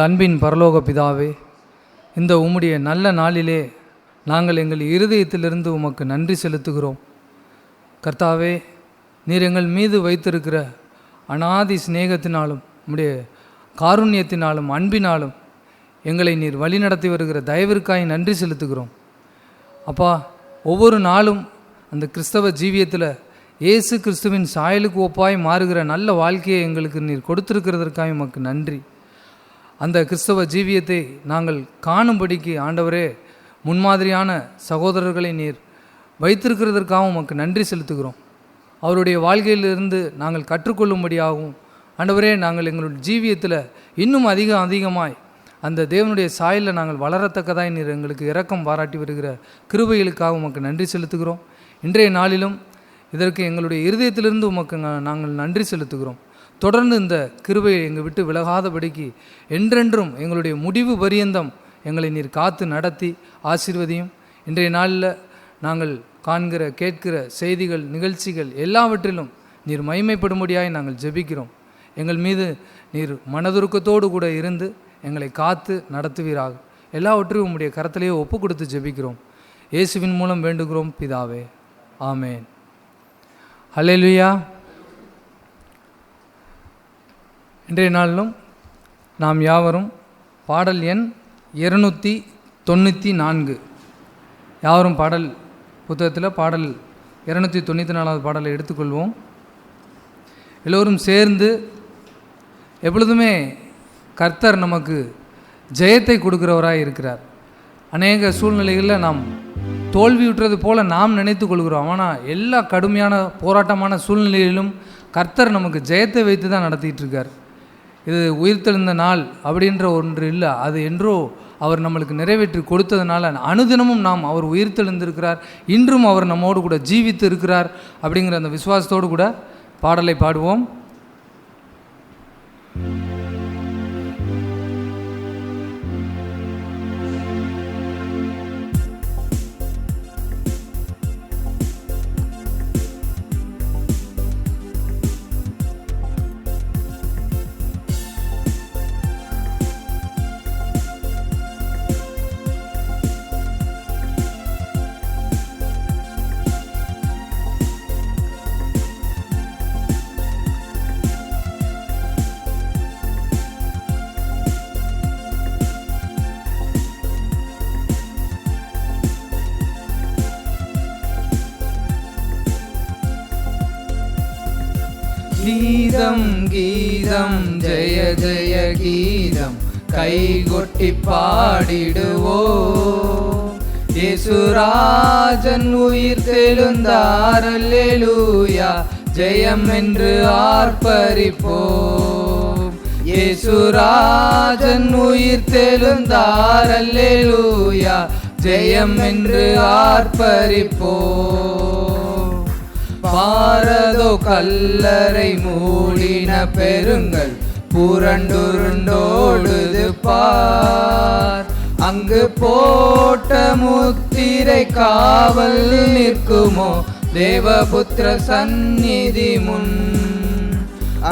எங்கள் அன்பின் பரலோக பிதாவே, இந்த உம்முடைய நல்ல நாளிலே நாங்கள் எங்கள் இருதயத்திலிருந்து உமக்கு நன்றி செலுத்துகிறோம். கர்த்தாவே, நீர் எங்கள் மீது வைத்திருக்கிற அநாதி சிநேகத்தினாலும் உம்முடைய காருண்யத்தினாலும் அன்பினாலும் எங்களை நீர் வழிநடத்தி வருகிற தயவிற்காய் நன்றி செலுத்துகிறோம். அப்பா, ஒவ்வொரு நாளும் அந்த கிறிஸ்தவ ஜீவியத்தில் இயேசு கிறிஸ்துவின் சாயலுக்கு ஒப்பாய் மாறுகிற நல்ல வாழ்க்கையை எங்களுக்கு நீர் கொடுத்திருக்கிறதற்காக உமக்கு நன்றி. அந்த கிறிஸ்தவ ஜீவியத்தை நாங்கள் காணும்படிக்கு ஆண்டவரே முன்மாதிரியான சகோதரர்களை நீர் வைத்திருக்கிறதற்காகவும் உமக்கு நன்றி செலுத்துகிறோம். அவருடைய வாழ்க்கையிலிருந்து நாங்கள் கற்றுக்கொள்ளும்படியாகவும் ஆண்டவரே நாங்கள் எங்களுடைய ஜீவியத்தில் இன்னும் அதிகமாய் அந்த தேவனுடைய சாயலில் நாங்கள் வளரத்தக்கதாய் நீர் எங்களுக்கு இரக்கம் பாராட்டி வருகிற கிருபைகளுக்காக உமக்கு நன்றி செலுத்துகிறோம். இன்றைய நாளிலும் இதற்கு எங்களுடைய இருதயத்திலிருந்து உமக்கு நாங்கள் நன்றி செலுத்துகிறோம். தொடர்ந்து இந்த கிருபையை எங்கள் விட்டு விலகாதபடிக்கு என்றென்றும் எங்களுடைய முடிவு பரியந்தம் எங்களை நீர் காத்து நடத்தி ஆசீர்வதியும். இன்றைய நாளில் நாங்கள் காண்கிற கேட்கிற செய்திகள் நிகழ்ச்சிகள் எல்லாவற்றிலும் நீர் மகிமைப்படும்படியாய் நாங்கள் ஜெபிக்கிறோம். எங்கள் மீது நீர் மனதுருக்கத்தோடு கூட இருந்து எங்களை காத்து நடத்துவீராக. எல்லாவற்றையும் உம்முடைய கரத்திலேயே ஒப்பு கொடுத்து ஜெபிக்கிறோம். இயேசுவின் மூலம் வேண்டுகிறோம் பிதாவே, ஆமேன். ஹல்லேலூயா. இன்றைய நாளிலும் நாம் யாவரும் பாடல் எண் 294 யாவரும் பாடல் புத்தகத்தில் பாடல் 294 பாடலை எடுத்துக்கொள்வோம். எல்லோரும் சேர்ந்து எப்பொழுதுமே கர்த்தர் நமக்கு ஜெயத்தை கொடுக்கிறவராக இருக்கிறார். அநேக சூழ்நிலைகளில் நாம் தோல்வியுற்றது போல நாம் நினைத்து கொள்கிறோம். ஆனால் எல்லா கடுமையான போராட்டமான சூழ்நிலையிலும் கர்த்தர் நமக்கு ஜெயத்தை வைத்து தான் நடத்திட்டு இருக்கார். இது உயிர்த்தெழுந்த நாள் அப்படின்ற ஒன்று இல்லை, அது என்றோ அவர் நம்மளுக்கு நிறைவேற்றி கொடுத்ததுனால அனுதினமும் நாம் அவர் உயிர்த்தெழுந்திருக்கிறார், இன்றும் அவர் நம்மோடு கூட ஜீவித்து இருக்கிறார் அப்படிங்கிற அந்த விசுவாசத்தோடு கூட பாடலை பாடுவோம். கீதம் கீதம் ஜெய ஜெய கீதம் கைகொட்டி பாடிடுவோம். இயேசுராஜன் உயிர் தெழுந்தார், அல்லேலூயா ஜெயம் என்று ஆர்ப்பரிப்போம். இயேசுராஜன் உயிர் தெழுந்தார், அல்லேலூயா ஜெயம் என்று ஆர்ப்பரிப்போம். பாரதோ கல்லறை மூடின பெருங்கள் புரண்டுருண்டோடுது பார். அங்கு போட்ட முத்திரை காவல் நிற்குமோ தேவபுத்திர சந்நிதி முன்.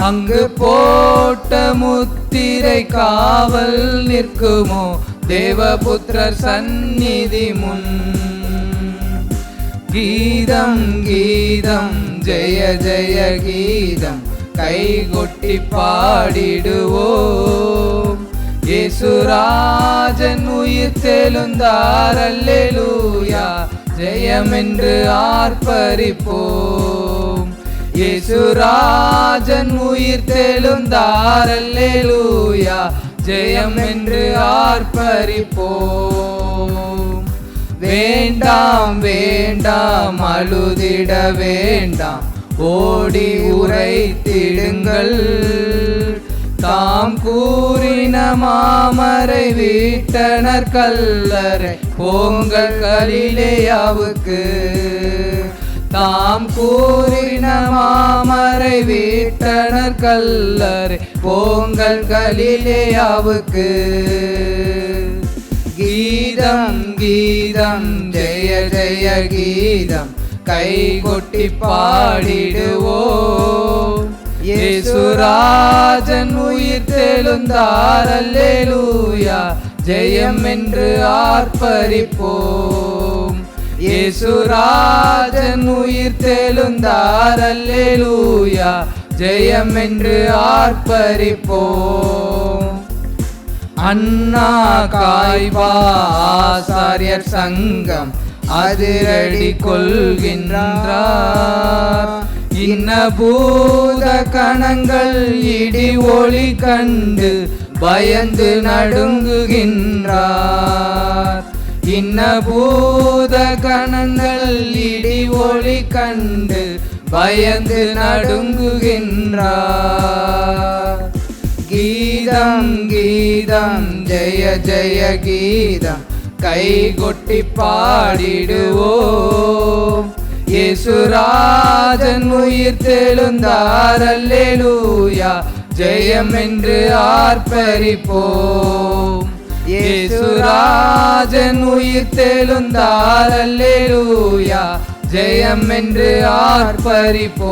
அங்கு போட்ட முத்திரை காவல் நிற்குமோ தேவபுத்திர சந்நிதி முன். கீதம் கீதம் ஜெய ஜெய கீதம் கைகொட்டி பாடிடுவோம். இயேசுராஜன் உயிர் தெழுந்தார், அல்லேலூயா ஜெயம் என்று ஆர்ப்பரிப்போம். இயேசுராஜன் உயிர் தெழுந்தார், அல்லேலூயா ஜெயம் என்று ஆர்ப்பரிப்போம். வேண்டாம் வேண்டாம் அழுதிட வேண்டாம், ஓடி உரைத்திடுங்கள். தாம் கூறின மாமரை வீட்டனர் கல்லறை போங்கள் கலிலேயாவுக்கு. தாம் கூறின மாமரை வீட்டனர் கல்லறை போங்கள் கலிலேயாவுக்கு. கீதம் கீதம் ஜெய ஜெய கீதம் கைகொட்டி பாடிடுவோம். இயேசுராஜன் உயிர் தெழுந்தார், அல்லேலூயா, ஜெயம் என்று ஆர்ப்பரிப்போம். இயேசுராஜன் உயிர் தெழுந்தார், அல்லேலூயா, ஜெயம் என்று ஆர்ப்பரிப்போம். அண்ணா காய்பா ஆசாரியர் சங்கம் அதிரடி கொள்கின்றார். இன்ன பூத கணங்கள் இடி ஒளி கண்டு பயந்து நடுங்குகின்றார். இன்ன பூத கணங்கள் இடி ஒளி கண்டு பயந்து நடுங்குகின்றார். கீதம் கீதம் ஜெய ஜெய கீதம் கைகொட்டி பாடிடுவோம். இயேசுராஜன் உயிர் தெழுந்தார், அல்லேலூயா, ஜெயம் என்று ஆர்ப்பரிப்போம். இயேசுராஜன் உயிர் தெழுந்தார், அல்லேலூயா, ஜெயம் என்று ஆர்ப்பரிப்போம்.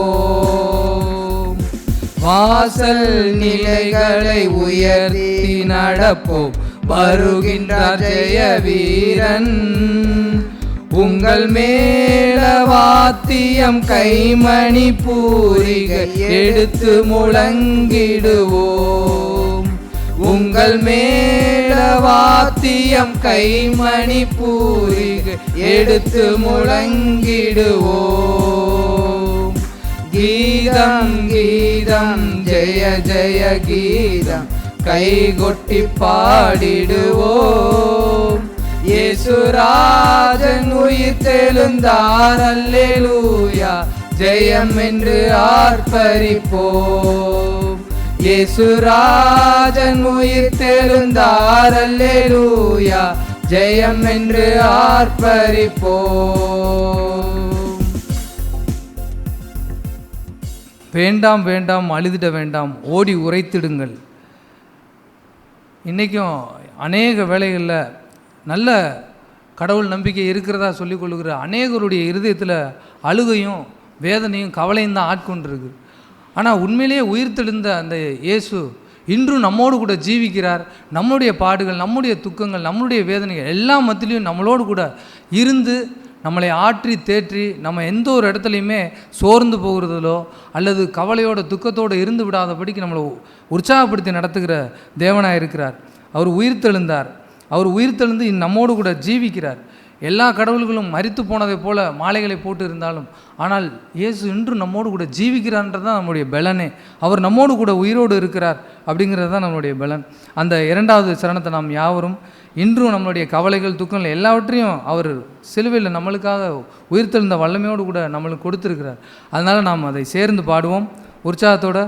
வாசல் நிலைகளை உயர்த்தி நடப்போம், வருகின்றார் ஜெய வீரன். உங்கள் மேல வாத்தியம் கைமணி பூரிகை எடுத்து முழங்கிடுவோம். உங்கள் மேல வாத்தியம் கைமணி பூரிகை எடுத்து முழங்கிடுவோம். கீதம் கீதம் ஜெய ஜெய கீதம் கைகொட்டி பாடிடுவோம். இயேசுராஜன் உயிர் தெழுந்தார், அல்லேலூயா, ஜெயம் என்று ஆர்ப்பரிப்போம். இயேசுராஜன் உயிர் தெழுந்தார், அல்லேலூயா, ஜெயம் என்று ஆர்ப்பரிப்போம். வேண்டாம் வேண்டாம், அழுதிட வேண்டாம், ஓடி உரைத்திடுங்கள். இன்றைக்கும் அநேக வேளைகளில் நல்ல கடவுள் நம்பிக்கை இருக்கிறதா சொல்லிக் கொள்ளுகிற அநேகருடைய இருதயத்தில் அழுகையும் வேதனையும் கவலையும் தான் ஆட்கொண்டிருக்கு. ஆனால் உண்மையிலேயே உயிர்த்தெழுந்த அந்த இயேசு இன்றும் நம்மோடு கூட ஜீவிக்கிறார். நம்முடைய பாடுகள், நம்முடைய துக்கங்கள், நம்முடைய வேதனைகள் எல்லாம் மத்தியிலையும் நம்மளோடு கூட இருந்து நம்மளை ஆற்றி தேற்றி நம்ம எந்த ஒரு இடத்துலையுமே சோர்ந்து போகிறதிலோ அல்லது கவலையோட துக்கத்தோடு இருந்து விடாதபடிக்கு நம்மளை உற்சாகப்படுத்தி நடத்துகிற தேவனாக இருக்கிறார். அவர் உயிர்த்தெழுந்தார். அவர் உயிர்த்தெழுந்து நம்மோடு கூட ஜீவிக்கிறார். எல்லா கடவுள்களும் மரித்து போனதை போல மாலைகளை போட்டு இருந்தாலும் ஆனால் இயேசு இன்று நம்மோடு கூட ஜீவிக்கிறான்றது தான் நம்முடைய பலனே. அவர் நம்மோடு கூட உயிரோடு இருக்கிறார் அப்படிங்கிறது தான் நம்மளுடைய பலன். அந்த இரண்டாவது சரணத்தை நாம் யாவரும் இன்றும் நம்மளுடைய கவலைகள் துக்கங்கள் எல்லாவற்றையும் அவர் சிலுவையில் நம்மளுக்காக உயிர்த்தெழுந்த வல்லமையோடு கூட நம்மளுக்கு கொடுத்துருக்கிறார். அதனால் நாம் அதை சேர்ந்து பாடுவோம். உற்சாகத்தோட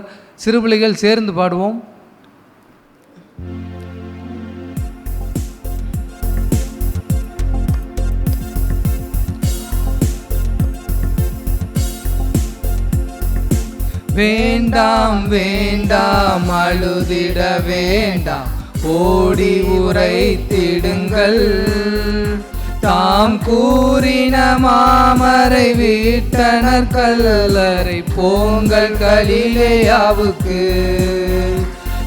சிறுபிள்ளைகள் சேர்ந்து பாடுவோம். வேண்டாம் வேண்டாம், அழுதிட வேண்டாம், ஓடி உரைத்திடுங்கள். தாம் கூறின மாமரை வீட்டனர் கல்லறை போங்கள் கலிலேயாவுக்கு.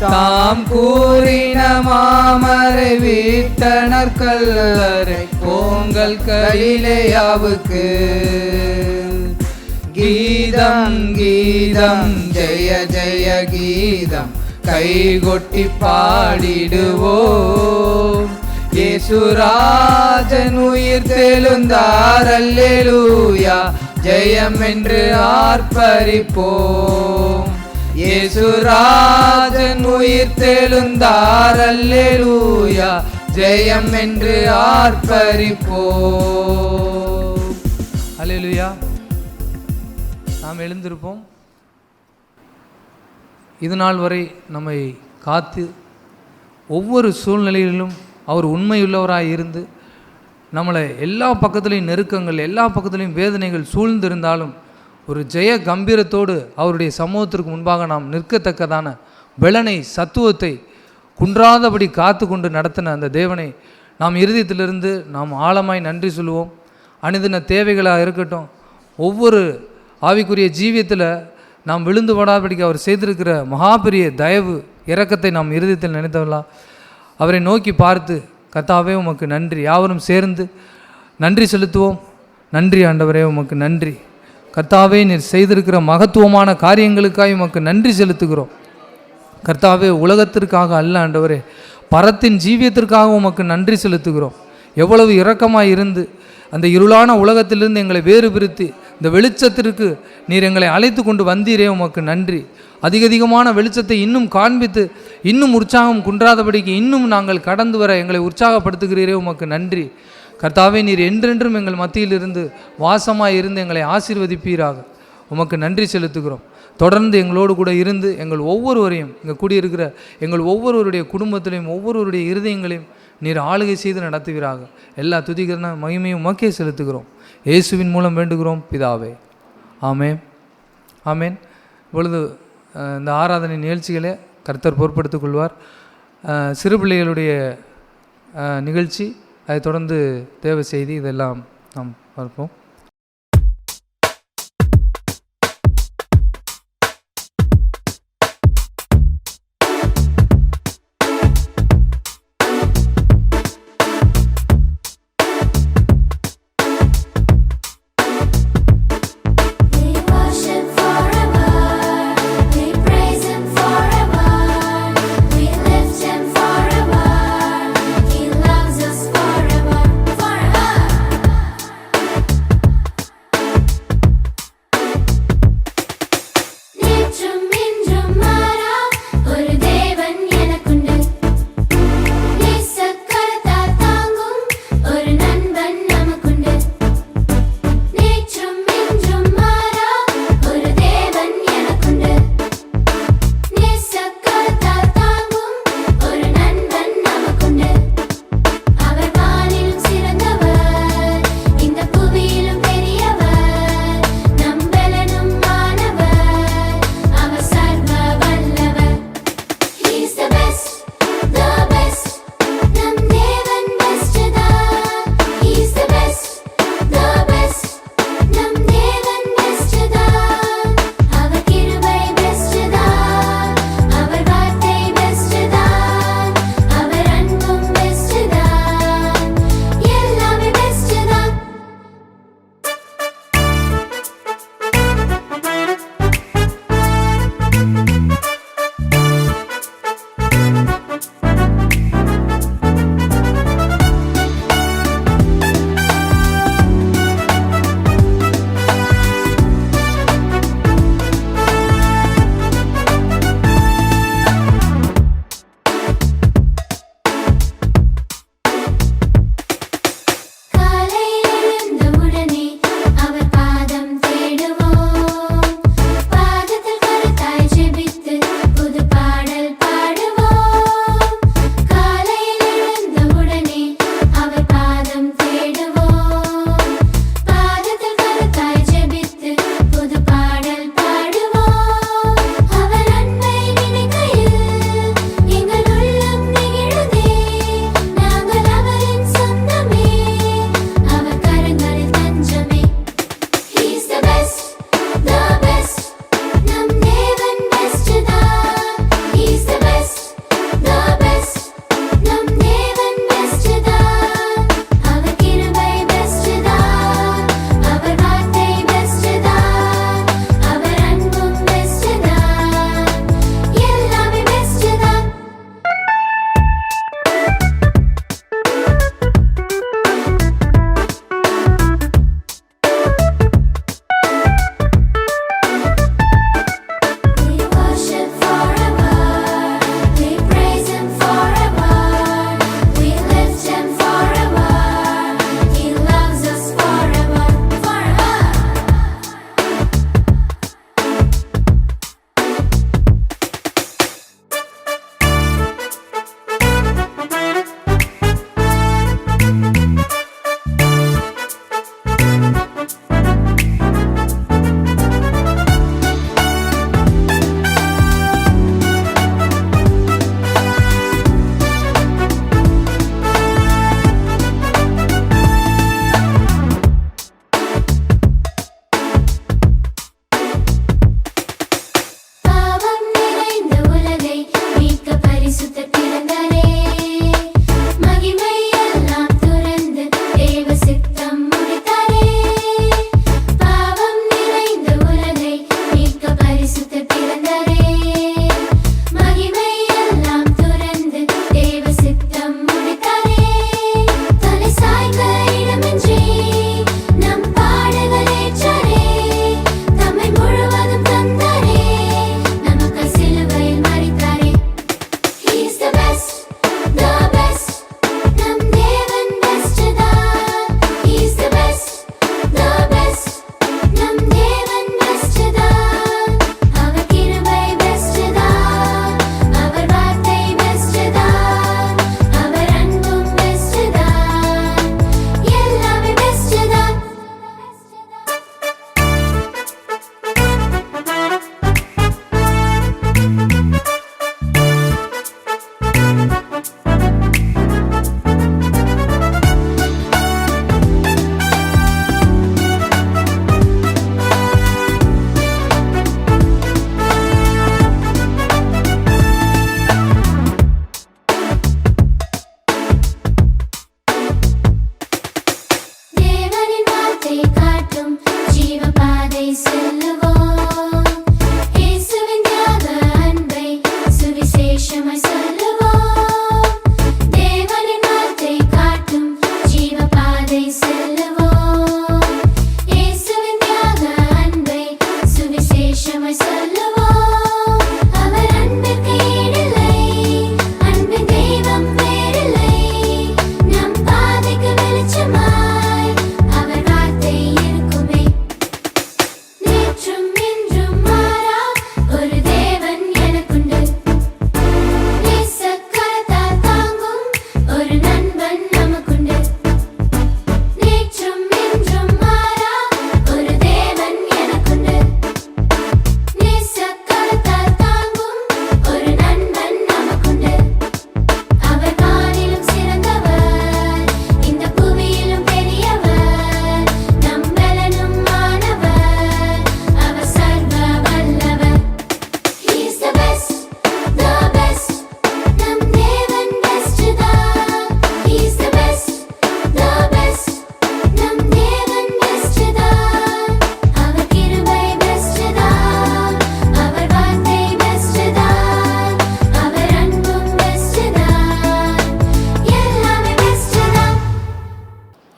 தாம் கூறின மாமரை வீட்டனர் கல்லறை போங்கள் கலிலேயாவுக்கு. கீதம் கீதம் ஜெய ஜெய கீதம் கைகொட்டி பாடிடுவோம். இயேசுராஜன் உயிர் தெழுந்தார், அல்லேலூயா, ஜெயம் என்று ஆர்ப்பரிப்போம். இயேசுராஜன் உயிர் தெழுந்தார், அல்லேலூயா, ஜெயம் என்று ஆர்ப்பரிப்போம். அல்லேலூயா. நாம் எழுந்திருப்போம். இது நாள் வரை நம்மை காத்து ஒவ்வொரு சூழ்நிலையிலும் அவர் உண்மையுள்ளவராக இருந்து நம்மளை எல்லா பக்கத்துலேயும் நெருக்கங்கள், எல்லா பக்கத்துலேயும் வேதனைகள் சூழ்ந்திருந்தாலும் ஒரு ஜெய கம்பீரத்தோடு அவருடைய சமூகத்திற்கு முன்பாக நாம் நிற்கத்தக்கதான பலனை, சத்துவத்தை குன்றாதபடி காத்து கொண்டு நடத்தின அந்த தேவனை நாம் இருதயத்திலிருந்து நாம் ஆழமாய் நன்றி சொல்லுவோம். அனுதின தேவைகளாக இருக்கட்டும், ஒவ்வொரு ஆவிக்குரிய ஜீவியத்தில் நாம் விழுந்து போடாதபடிக்கு அவர் செய்திருக்கிற மகா பெரிய தயவு இரக்கத்தை நாம் இருதயத்தில் நினைத்தவர்களா அவரை நோக்கி பார்த்து, கர்த்தாவே உமக்கு நன்றி, யாவரும் சேர்ந்து நன்றி செலுத்துவோம். நன்றி ஆண்டவரே, உமக்கு நன்றி. கர்த்தாவே, நீர் செய்திருக்கிற மகத்துவமான காரியங்களுக்காக உமக்கு நன்றி செலுத்துகிறோம். கர்த்தாவே, உலகத்திற்காக அல்ல ஆண்டவரே, பரத்தின் ஜீவியத்திற்காக உமக்கு நன்றி செலுத்துகிறோம். எவ்வளவு இரக்கமாய் இருந்து அந்த இருளான உலகத்திலிருந்து எங்களை வேறு பிரித்து இந்த வெளிச்சத்திற்கு நீர் எங்களை அழைத்து கொண்டு வந்தீரே, உமக்கு நன்றி. அதிகமான வெளிச்சத்தை இன்னும் காண்பித்து இன்னும் உற்சாகம் குன்றாதபடிக்கு இன்னும் நாங்கள் கடந்து வர எங்களை உற்சாகப்படுத்துகிறீரே, உமக்கு நன்றி. கர்த்தாவே, நீர் என்றென்றும் எங்கள் மத்தியில் இருந்து வாசமாய் இருந்து எங்களை ஆசீர்வதிப்பீராக. உமக்கு நன்றி செலுத்துகிறோம். தொடர்ந்து எங்களோடு கூட இருந்து எங்கள் ஒவ்வொருவரையும், இங்கே கூடியிருக்கிற எங்கள் ஒவ்வொருவருடைய குடும்பத்திலையும் ஒவ்வொருவருடைய இருதயங்களையும் நீர் ஆளுகை செய்து நடத்துவீராக. எல்லா துதிகரன மகிமையும் உமக்கே செலுத்துகிறோம். இயேசுவின் மூலம் வேண்டுகிறோம் பிதாவே, ஆமேன், ஆமேன். இப்பொழுது இந்த ஆராதனை நிகழ்ச்சிகளை கர்த்தர் பொறுப்படுத்திக் கொள்வார். சிறு பிள்ளைகளுடைய நிகழ்ச்சி, அதை தொடர்ந்து தேவ செய்தி, இதெல்லாம் நாம் பார்ப்போம்.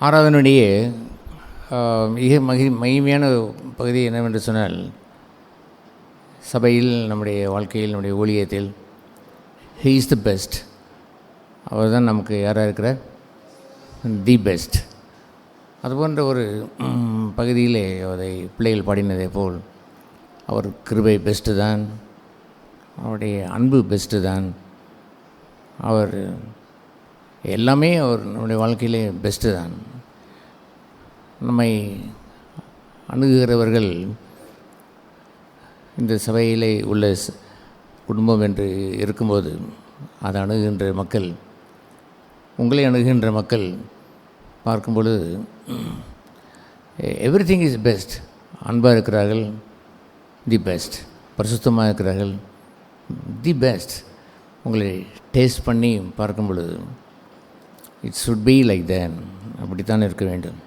ஆராதனுடைய மிக மகிமையான பகுதி என்னவென்று சொன்னால், சபையில், நம்முடைய வாழ்க்கையில், நம்முடைய ஊழியத்தில் ஹீ இஸ் தி பெஸ்ட். அவர் தான் நமக்கு யாராக இருக்கிறார்? The best. அதுபோன்ற ஒரு பகுதியிலே அதை பிள்ளைகள் பாடினதே போல், அவர் கிருபை பெஸ்ட்டு தான், அவருடைய அன்பு பெஸ்ட்டு தான், அவர் எல்லாமே அவர் நம்முடைய வாழ்க்கையிலே பெஸ்ட்டு தான். நம்மை அணுகுகிறவர்கள் இந்த சபையிலே உள்ள குடும்பம் என்று இருக்கும்போது, அதை அணுகுகின்ற மக்கள், உங்களை அணுகுகின்ற மக்கள் பார்க்கும்பொழுது எவ்ரிதிங் இஸ் பெஸ்ட். அன்பாக இருக்கிறார்கள், தி பெஸ்ட். பரிசுத்தமாக இருக்கிறார்கள், தி பெஸ்ட். உங்களை டேஸ்ட் பண்ணி பார்க்கும் பொழுது இட் சுட் பி லைக் தேன். அப்படித்தான் இருக்க வேண்டும்.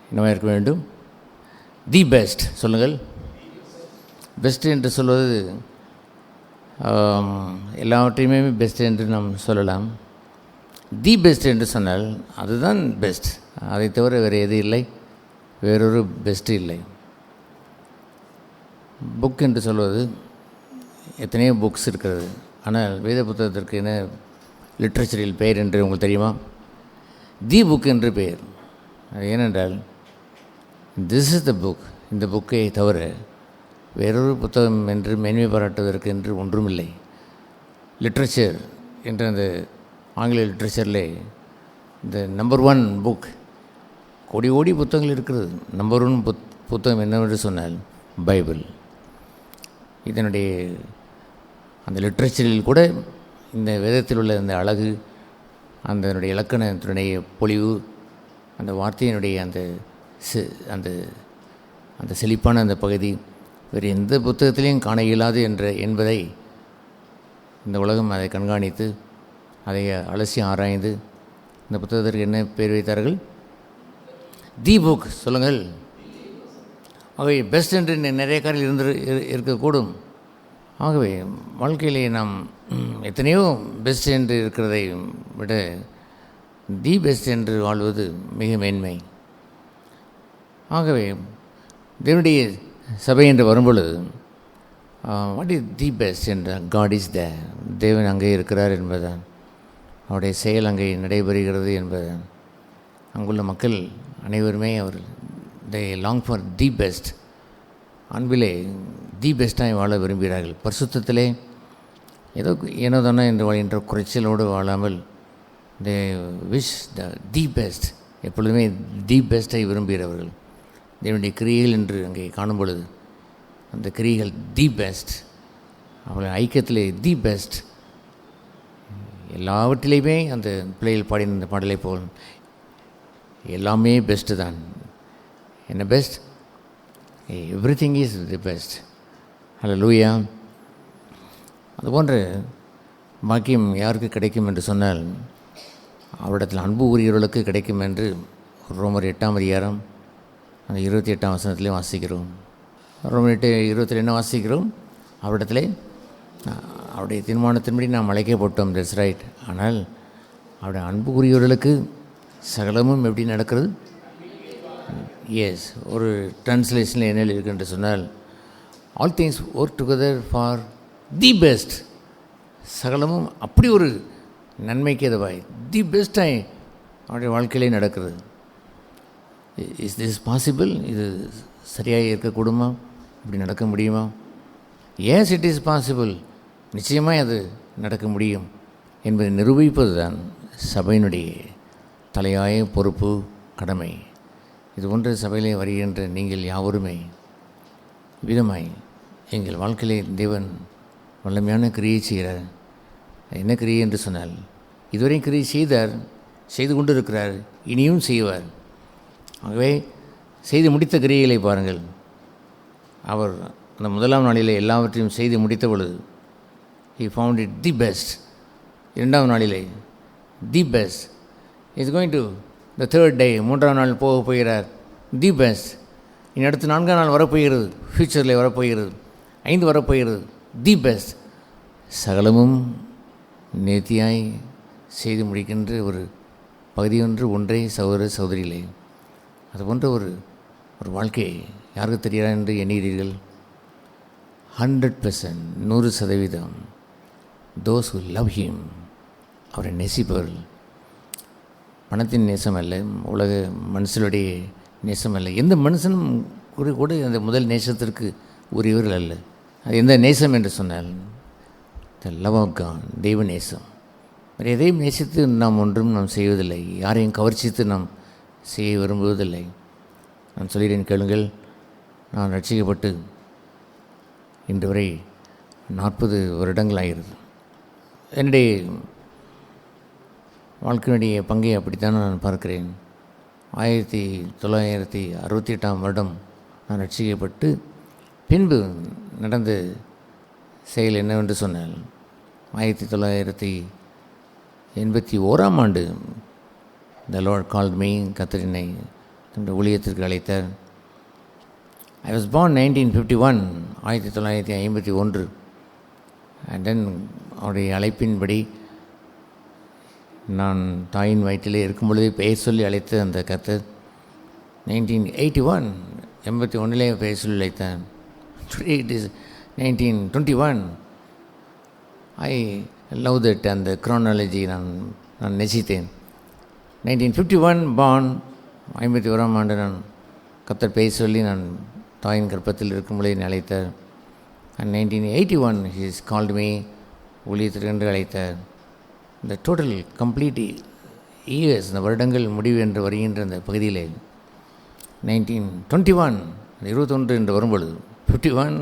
என்னவா இருக்க வேண்டும்? The best. சொல்லுங்கள். பெஸ்ட் என்று சொல்வது எல்லாவற்றையுமே பெஸ்ட் என்று நாம் சொல்லலாம். தி பெஸ்ட் என்று சொன்னால் அதுதான் பெஸ்ட். அதை தவிர வேறு எது இல்லை, வேறொரு பெஸ்ட்டு இல்லை. புக் என்று சொல்வது, எத்தனையோ புக்ஸ் இருக்கிறது. ஆனால் வேத புத்தகத்திற்கு என்ன லிட்ரேச்சரில் பெயர் என்று உங்களுக்கு தெரியுமா? தி புக் என்று பெயர். அது ஏனென்றால் திஸ் இஸ் த புக். இந்த புக்கை தவிர வேறொரு புத்தகம் என்று மேன்மை பாராட்டுவதற்கு என்று ஒன்றும் இல்லை. லிட்ரேச்சர் என்ற அந்த ஆங்கில லிட்ரேச்சரில் இந்த நம்பர் 1 புக், கோடி புத்தகங்கள் இருக்கிறது. நம்பர் 1 புத்தகம் என்னவென்று சொன்னால் பைபிள். இதனுடைய அந்த லிட்ரேச்சரில் கூட இந்த வேதத்தில் உள்ள அந்த அழகு, அதனுடைய இலக்கணத்தினுடைய பொலிவு, அந்த வார்த்தையினுடைய அந்த அந்த செழிப்பான அந்த பகுதி வேறு எந்த புத்தகத்திலையும் காண இயலாது என்பதை இந்த உலகம் அதை கண்காணித்து அதை அலசி ஆராய்ந்து இந்த புத்தகத்திற்கு என்ன பேர் வைத்தார்கள்? தி புக். சொல்லுங்கள். ஆகவே பெஸ்ட் என்று நிறைய காரில் இருக்கக்கூடும். ஆகவே வாழ்க்கையிலே நாம் எத்தனையோ பெஸ்ட் என்று இருக்கிறதை விட தி பெஸ்ட் என்று வாழ்வது மிக மேன்மை. ஆகவே தேவனுடைய சபை என்று வரும்பொழுது வாட் இஸ் தி பெஸ்ட் என்ற காட் இஸ் த. தேவன் அங்கே இருக்கிறார் என்பதுதான், அவருடைய செயல் அங்கே நடைபெறுகிறது என்பதுதான். அங்குள்ள மக்கள் அனைவருமே அவர் தே லாங் ஃபார் தி பெஸ்ட். அன்பிலே தி பெஸ்ட்டாக வாழ விரும்புகிறார்கள். பரிசுத்தத்திலே ஏனோ தானே என்று வாழ்கின்ற குறைச்சலோடு வாழாமல் தே விஷ் தி பெஸ்ட். எப்பொழுதுமே தி பெஸ்ட்டை விரும்புகிறவர்கள். தேவனுடைய கிரியைகள் என்று அங்கே காணும் பொழுது அந்த கிரியைகள் தி பெஸ்ட். அவர்கள் ஐக்கியத்திலே தி பெஸ்ட். எல்லாவற்றிலையுமே அந்த பிள்ளைகள் பாடின அந்த பாடலை போல் எல்லாமே பெஸ்ட்டு தான். என்ன best? Everything is the best. Hallelujah. அதுபோன்ற பாக்கியம் யாருக்கு கிடைக்கும் என்று சொன்னால், அவரிடத்தில் அன்பு உரியவர்களுக்கு கிடைக்கும் என்று ரோமர் 8ஆம் அதிகாரம் அந்த 28ஆம் வசனத்திலே வாசிக்கிறோம். ரோமர் 8:20 என்ன வாசிக்கிறோம்? அவரிடத்திலே அவருடைய தீர்மானத்தின்படி நாம் அழைக்கப்பட்டோம். That's right. ஆனால் அவருடைய அன்பு உரியவர்களுக்கு சகலமும் எப்படி நடக்கிறது? எஸ். ஒரு டிரான்ஸ்லேஷனில் என்ன இருக்கு என்று சொன்னால், all things work together for the best. சகலமும் அப்படி ஒரு நன்மைக்கு எதுவாய் தி பெஸ்ட்டாய் அவருடைய வாழ்க்கையிலே நடக்கிறது. Is this possible? இது சரியாக இருக்கக்கூடுமா? இப்படி நடக்க முடியுமா? Yes, it is possible. நிச்சயமாக அது நடக்க முடியும் என்பதை நிரூபிப்பது தான் சபையினுடைய தலையாய பொறுப்பு, கடமை. இது போன்ற சபையிலே வருகின்ற நீங்கள் யாவருமே விதமாய் எங்கள் வாழ்க்கையிலே தேவன் வல்லமையான கிரியை செய்கிறார். என்ன கிரியை என்று சொன்னால், இதுவரை கிரியை செய்தார், செய்து கொண்டு இருக்கிறார், இனியும் செய்வார். ஆகவே செய்து முடித்த கிரியைகளை பாருங்கள். அவர் அந்த முதலாம் நாளிலே எல்லாவற்றையும் செய்து முடித்த பொழுது he found it the best. இரண்டாம் நாளிலே the best. Is going to the third day, மூன்றாம் நாள் போக போகிறார், தி பெஸ்ட். இனி அடுத்து 4ஆம் நாள் வரப்போகிறது, ஃப்யூச்சரில் வரப்போகிறது, 5 வரப்போகிறது, தி பெஸ்ட். சகலமும் நேர்த்தியாய் செய்து முடிக்கின்ற ஒரு பகுதி ஒன்றே சகோதர சகோதரிகளே. அது போன்ற ஒரு ஒரு வாழ்க்கையை யாருக்கு தெரியாதா என்று எண்ணுகிறீர்கள்? 100%, 100%, those who love him, அவரை நேசிப்பவர்கள். பணத்தின் நேசம் அல்ல, உலக மனுஷனுடைய நேசம் அல்ல. எந்த மனுஷனும் கூட அந்த முதல் நேசத்திற்கு உரியவர்கள் அல்ல. அது எந்த நேசம் என்று சொன்னால் த லவ் ஆஃப் காட், தெய்வ நேசம். வேறு எதையும் நேசித்து நாம் ஒன்றும் நாம் செய்வதில்லை. யாரையும் கவர்ச்சித்து நாம் செய்ய விரும்புவதில்லை. நான் சொல்கிறேன் கேளுங்கள். நான் ரட்சிக்கப்பட்டு இன்று வரை 40 வருடங்கள் ஆகிறது. என்னுடைய வாழ்க்கையினுடைய பங்கை அப்படித்தான் நான் பார்க்கிறேன். 1968 வருடம் நான் ரட்சிக்கப்பட்டு பின்பு நடந்த செயல் என்னவென்று சொன்னால் 1981 ஆண்டு த லார்ட் கால்ட் மீ, கர்த்தர் என்னை தன்னுடைய ஊழியத்திற்கு அழைத்தார். I was born 1951, 1951. And then அவருடைய அழைப்பின்படி நான் தாயின் வயிற்றிலே இருக்கும் பொழுதே பெயர் சொல்லி அழைத்த அந்த கர்த்தர் 1981, 81 பெயர் சொல்லி அழைத்தார். Today it is 1921. I love that. அந்த க்ரோனாலஜி நான் நேசித்தேன். 1951 பார்ன், 51 ஆண்டு நான் கர்த்தர் பெயர் சொல்லி நான் தாயின் கர்ப்பத்தில் இருக்கும் பொழுது என்னை அழைத்தார். And 1981 he has called me, ஊழியத்திற்கு அழைத்தார். இந்த டோட்டல் கம்ப்ளீட் இயர்ஸ், இந்த வருடங்கள் முடிவு என்று வருகின்ற அந்த பகுதியில் 1921, 21 என்று வரும்பொழுது 51,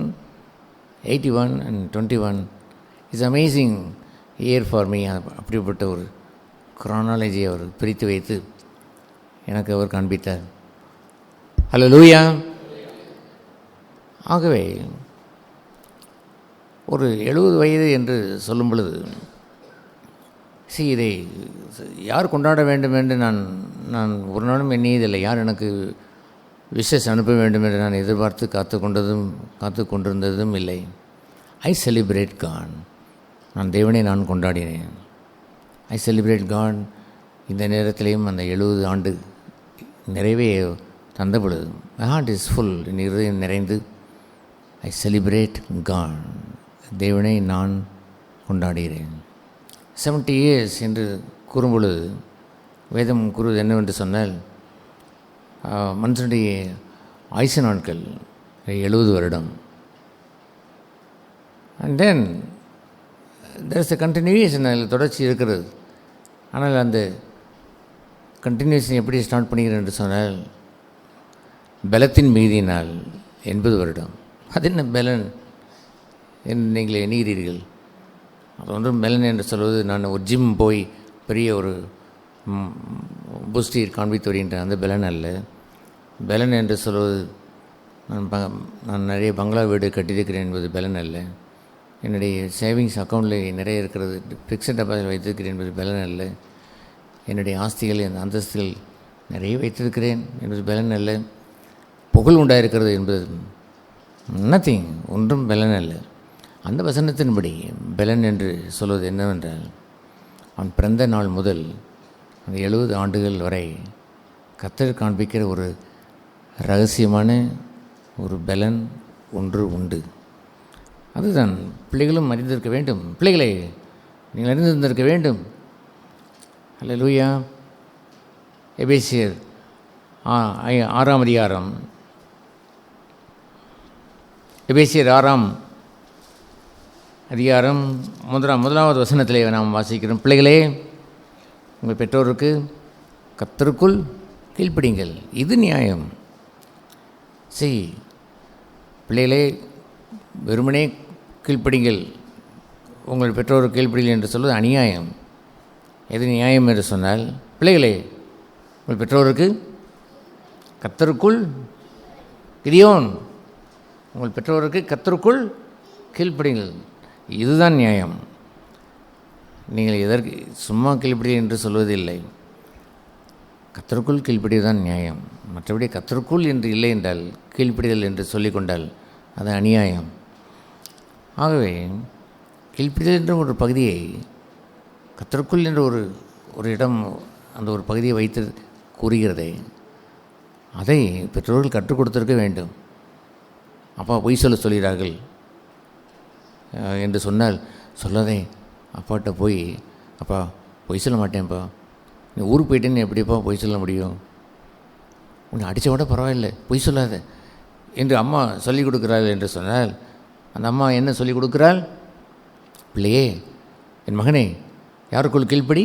81 and 21 is amazing year for me. அப்படிப்பட்ட ஒரு க்ரோனாலஜியை அவர் பிரித்து வைத்து எனக்கு அவர் காண்பித்தார். ஹல்லேலூயா. ஆகவே ஒரு 70 வயது என்று சொல்லும் பொழுது இதை யார் கொண்டாட வேண்டும் என்று நான் ஒரு நாளும் எண்ணியதில்லை. யார் எனக்கு விஷஸ் அனுப்ப வேண்டும் என்று நான் எதிர்பார்த்து காத்து கொண்டிருந்ததும் இல்லை. I celebrate God. நான் தேவனை நான் கொண்டாடினேன். ஐ செலிப்ரேட் காட். இந்த நேரத்திலேயும் அந்த 70 ஆண்டு நிறைவே தந்த பொழுது மை ஹார்ட் இஸ் ஃபுல், என் இருதயம் நிறைந்து ஐ செலிப்ரேட் காட். தேவனை நான் கொண்டாடுகிறேன். 70 years என்று கூறும்பொழுது வேதம் கூறுவது என்னவென்று சொன்னால் மனுஷனுடைய ஆயுசு நாட்கள் 70 வருடம். And then there is a continuation. அதில் தொடர்ச்சி இருக்கிறது. ஆனால் அந்த கண்டினியூஷன் எப்படி ஸ்டார்ட் பண்ணுகிறேன் என்று சொன்னால் பலத்தின் மீதியினால் 80 வருடம். அது என்ன பலன் என்று நீங்கள் எண்ணுகிறீர்கள்? அது ஒன்றும் பலன் என்று சொல்வது நான் ஒரு ஜிம் போய் பெரிய ஒரு பூஸ்டீர் காண்பித்து வருகின்ற அந்த பலன் அல்ல. பலன் என்று சொல்வது நான் நிறைய பங்களா வீடு கட்டியிருக்கிறேன் என்பது பலன் அல்ல. என்னுடைய சேவிங்ஸ் அக்கௌண்ட்டில் நிறைய இருக்கிறது, ஃபிக்ஸட் டெபாசிட் வைத்திருக்கிறேன் என்பது பலன் அல்ல. என்னுடைய ஆஸ்திகள், என் அந்தஸ்துகள் நிறைய வைத்திருக்கிறேன் என்பது பலன் அல்ல. புகழ் உண்டாயிருக்கிறது என்பது நத்திங், ஒன்றும் பலன் அல்ல. அந்த வசனத்தின்படி பலன் என்று சொல்வது என்னவென்றால் அவன் பிறந்த நாள் முதல் அந்த 70 ஆண்டுகள் வரை கர்த்தர் காண்பிக்கிற ஒரு ரகசியமான ஒரு பலன் ஒன்று உண்டு. அதுதான் பிள்ளைகளும் அறிந்திருக்க வேண்டும். பிள்ளைகளை நீங்கள் அறிந்திருந்திருக்க வேண்டும். ஹல்லேலூயா. எபேசியர் 6ஆம் அதிகாரம், எபேசியர் 6ஆம் அதிகாரம் 1வது வசனத்திலே நாம் வாசிக்கிறோம். பிள்ளைகளே, உங்கள் பெற்றோருக்கு கர்த்தருக்குள் கீழ்ப்படிங்கள், இது நியாயம். பிள்ளைகளே, வெறுமனே கீழ்ப்படிங்கள், உங்கள் பெற்றோருக்கு கீழ்ப்படிங்கள் என்று சொல்வது அநியாயம். எது நியாயம் என்று சொன்னால், பிள்ளைகளே உங்கள் பெற்றோருக்கு கர்த்தருக்குள், கிதியோன் உங்கள் பெற்றோருக்கு கர்த்தருக்குள் கீழ்ப்படிங்கள், இதுதான் நியாயம். நீங்கள் எதற்கு சும்மா கீழ்ப்படி என்று சொல்வதில்லை. கர்த்தருக்குள் கீழ்ப்படிதான் நியாயம். மற்றபடி கர்த்தருக்குள் என்று இல்லை என்றால், கீழ்ப்படிதல் என்று சொல்லிக்கொண்டால் அது அநியாயம். ஆகவே கீழ்ப்படிதல் என்ற ஒரு பகுதியை கர்த்தருக்குள் என்ற ஒரு இடம் அந்த ஒரு பகுதியை வைத்து கூறுகிறதே, அதை பெற்றோர்கள் கற்றுக் கொடுத்திருக்க வேண்டும். அப்பா பொய் சொல்கிறார்கள் என்று சொன்னால், சொல்லாதே, அப்பாட்ட போய் அப்பா பொய் சொல்ல மாட்டேன்ப்பா, நீ ஊருக்கு போயிட்டேன்னு எப்படிப்பா பொய் சொல்ல முடியும், உன்னை அடித்த விட பரவாயில்லை, பொய் சொல்லாத என்று அம்மா சொல்லிக் கொடுக்குறாள் என்று சொன்னால், அந்த அம்மா என்ன சொல்லிக் கொடுக்குறாள்? பிள்ளையே, என் மகனே, யாருக்குள் கீழ்ப்படி?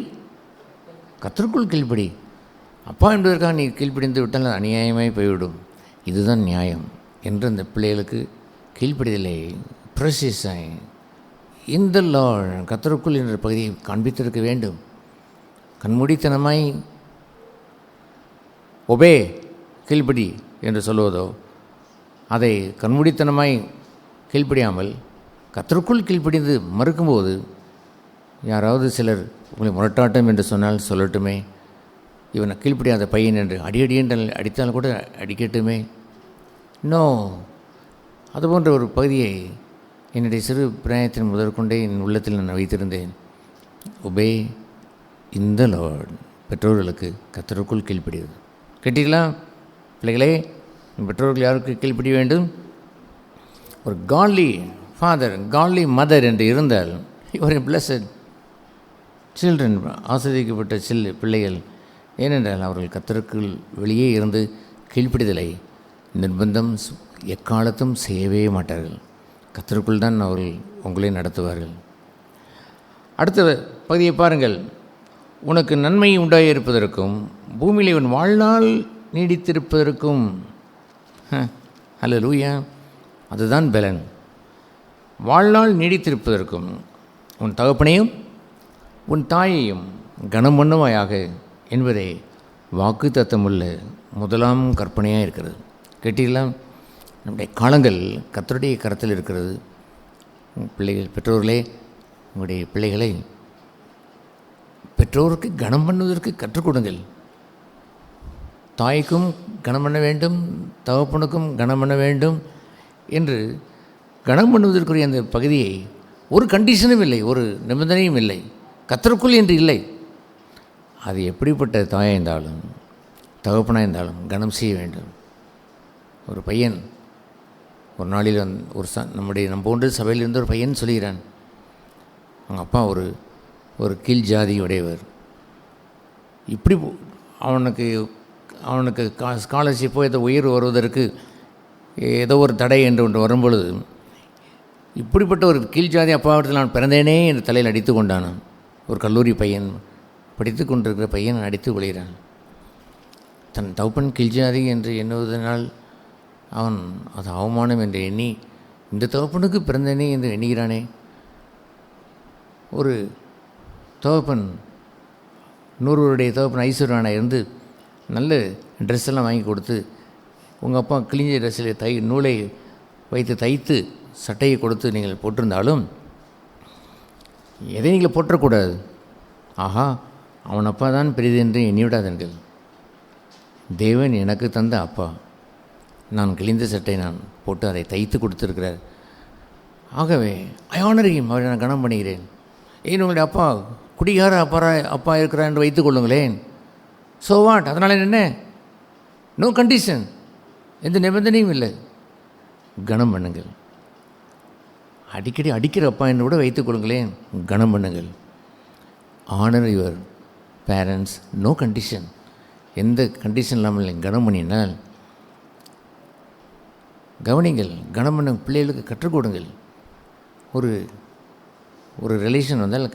கர்த்தருக்குள் கீழ்ப்படி. அப்பா என்பதற்காக நீ கீழ்ப்படிந்து விட்டால் அநியாயமாய் போய்விடும். இதுதான் நியாயம் என்று அந்த பிள்ளைகளுக்கு கீழ்ப்படிதலை ப்ரொசீஸாய் இந்த லார்ட் கர்த்தருக்குள் என்ற பகுதியை காண்பித்திருக்க வேண்டும். கண்மூடித்தனமாய் ஒபே கீழ்ப்படி என்று சொல்வதோ, அதை கண்மூடித்தனமாய் கீழ்ப்படியாமல் கர்த்தருக்குள் கீழ்ப்படிந்து மறுக்கும்போது, யாராவது சிலர் உங்களை முரட்டாட்டம் என்று சொன்னால் சொல்லட்டுமே, இவனை கீழ்ப்படியாத பையன் என்று அடி என்று அடித்தால் கூட அடிக்கட்டுமே. நோ, அதுபோன்ற ஒரு பகுதியை என்னுடைய சிறு பிராயத்தின் முதற்கொண்டே என் உள்ளத்தில் நான் வைத்திருந்தேன். ஒபே இந்த லார்ட், பெற்றோர்களுக்கு கர்த்தருக்குள் கீழ்ப்படியது. கேட்டீங்களா பிள்ளைகளே? பெற்றோர்கள் யாருக்கு கீழ்ப்படிய வேண்டும்? ஒரு காட்லி ஃபாதர், காட்லி மதர் என்று இருந்தால், யுவர் பிளஸட் சில்ட்ரன், ஆசிரியக்கப்பட்ட பிள்ளைகள். ஏனென்றால் அவர்கள் கர்த்தருக்குள் வெளியே இருந்து கீழ்ப்படிதலை நிர்பந்தம் எக்காலத்தும் செய்யவே மாட்டார்கள். கர்த்தருக்குள் தான் அவர்கள் உங்களை நடத்துவார்கள். அடுத்த பகுதியை பாருங்கள். உனக்கு நன்மை உண்டாயிருப்பதற்கும் பூமியில் இவன் வாழ்நாள் நீடித்திருப்பதற்கும். அல்லேலூயா, அதுதான் பலன். வாழ்நாள் நீடித்திருப்பதற்கும் உன் தகப்பனையும் உன் தாயையும் கனம் பண்ணுவாயாக என்பதே வாக்கு தத்தமுள்ள முதலாம் கற்பனையாக இருக்கிறது. கேட்டீங்களா? நம்முடைய காலங்கள் கர்த்தருடைய கரத்தில் இருக்கிறது. பிள்ளைகள், பெற்றோர்களே, உங்களுடைய பிள்ளைகளை பெற்றோருக்கு கனம் பண்ணுவதற்கு கற்றுக் கொடுங்கள். தாய்க்கும் கனம் பண்ண வேண்டும், தகப்பனுக்கும் கனம் பண்ண வேண்டும் என்று கனம் பண்ணுவதற்குரிய அந்த பகுதியை ஒரு கண்டிஷனும் இல்லை, ஒரு நிபந்தனையும் இல்லை, கர்த்தருக்குள் என்று இல்லை. அது எப்படிப்பட்ட தாயாக இருந்தாலும் தகப்பனாக இருந்தாலும் கனம் செய்ய வேண்டும். ஒரு பையன் ஒரு நாளில் ஒரு நம்ம போன்ற சபையில் இருந்த ஒரு பையன் சொல்கிறான், அவங்க அப்பா ஒரு கீழ் ஜாதி உடையவர். இப்படி அவனுக்கு ஸ்காலர்ஷிப்போ ஏதோ உயர்வு வருவதற்கு ஏதோ ஒரு தடை என்று ஒன்று வரும்பொழுது, இப்படிப்பட்ட ஒரு கீழ் ஜாதி அப்பாவிடத்தில் நான் பிறந்தேனே என்று தலையில் அடித்து கொண்டான். ஒரு கல்லூரி பையன், படித்து கொண்டிருக்கிற பையன் அடித்து கொள்கிறான். தன் தகப்பன் கீழ்ஜாதி என்று எண்ணுவதனால் அவன் அது அவமானம் என்று எண்ணி இந்த தகப்பனுக்கு பிறந்தனே என்று எண்ணுகிறானே. ஒரு தகப்பன், இன்னொருவருடைய தகப்பன் ஐஸ்வர்யானா இருந்து நல்ல ட்ரெஸ் எல்லாம் வாங்கி கொடுத்து, உங்கள் அப்பா கிழிஞ்ச ட்ரெஸ்ஸில் நூலை வைத்து தைத்து சட்டையை கொடுத்து நீங்கள் போட்டிருந்தாலும் எதை நீங்கள் போற்றக்கூடாது. ஆஹா, அவன் அப்பா தான் பெரிது என்று எண்ணிவிடாதீர்கள். தேவன் எனக்கு தந்த அப்பா, நான் கிழிந்த சட்டை நான் போட்டு அதை தைத்து கொடுத்துருக்கிறார். ஆகவே ஐ ஆனர் ஹிம், அவரை நான் கனம் பண்ணுகிறேன். ஏன் உங்களுடைய அப்பா குடிகார அப்பா இருக்கிறார் என்று வைத்துக் கொள்ளுங்களேன். ஸோ வாட், அதனால் என்ன? நோ கண்டிஷன், எந்த நிபந்தனையும் இல்லை. கனம் பண்ணுங்கள். அடிக்கடி அடிக்கிற அப்பா என்று கூட வைத்துக் கொள்ளுங்களேன், கனம் பண்ணுங்கள். Honour your parents, no condition. எந்த கண்டிஷன் இல்லாமல் கனம் பண்ணினால் கவனிங்கள். கனம் பண்ண பிள்ளைகளுக்கு கற்றுக் கொடுங்கள். ஒரு ரிலேஷன் வந்தால்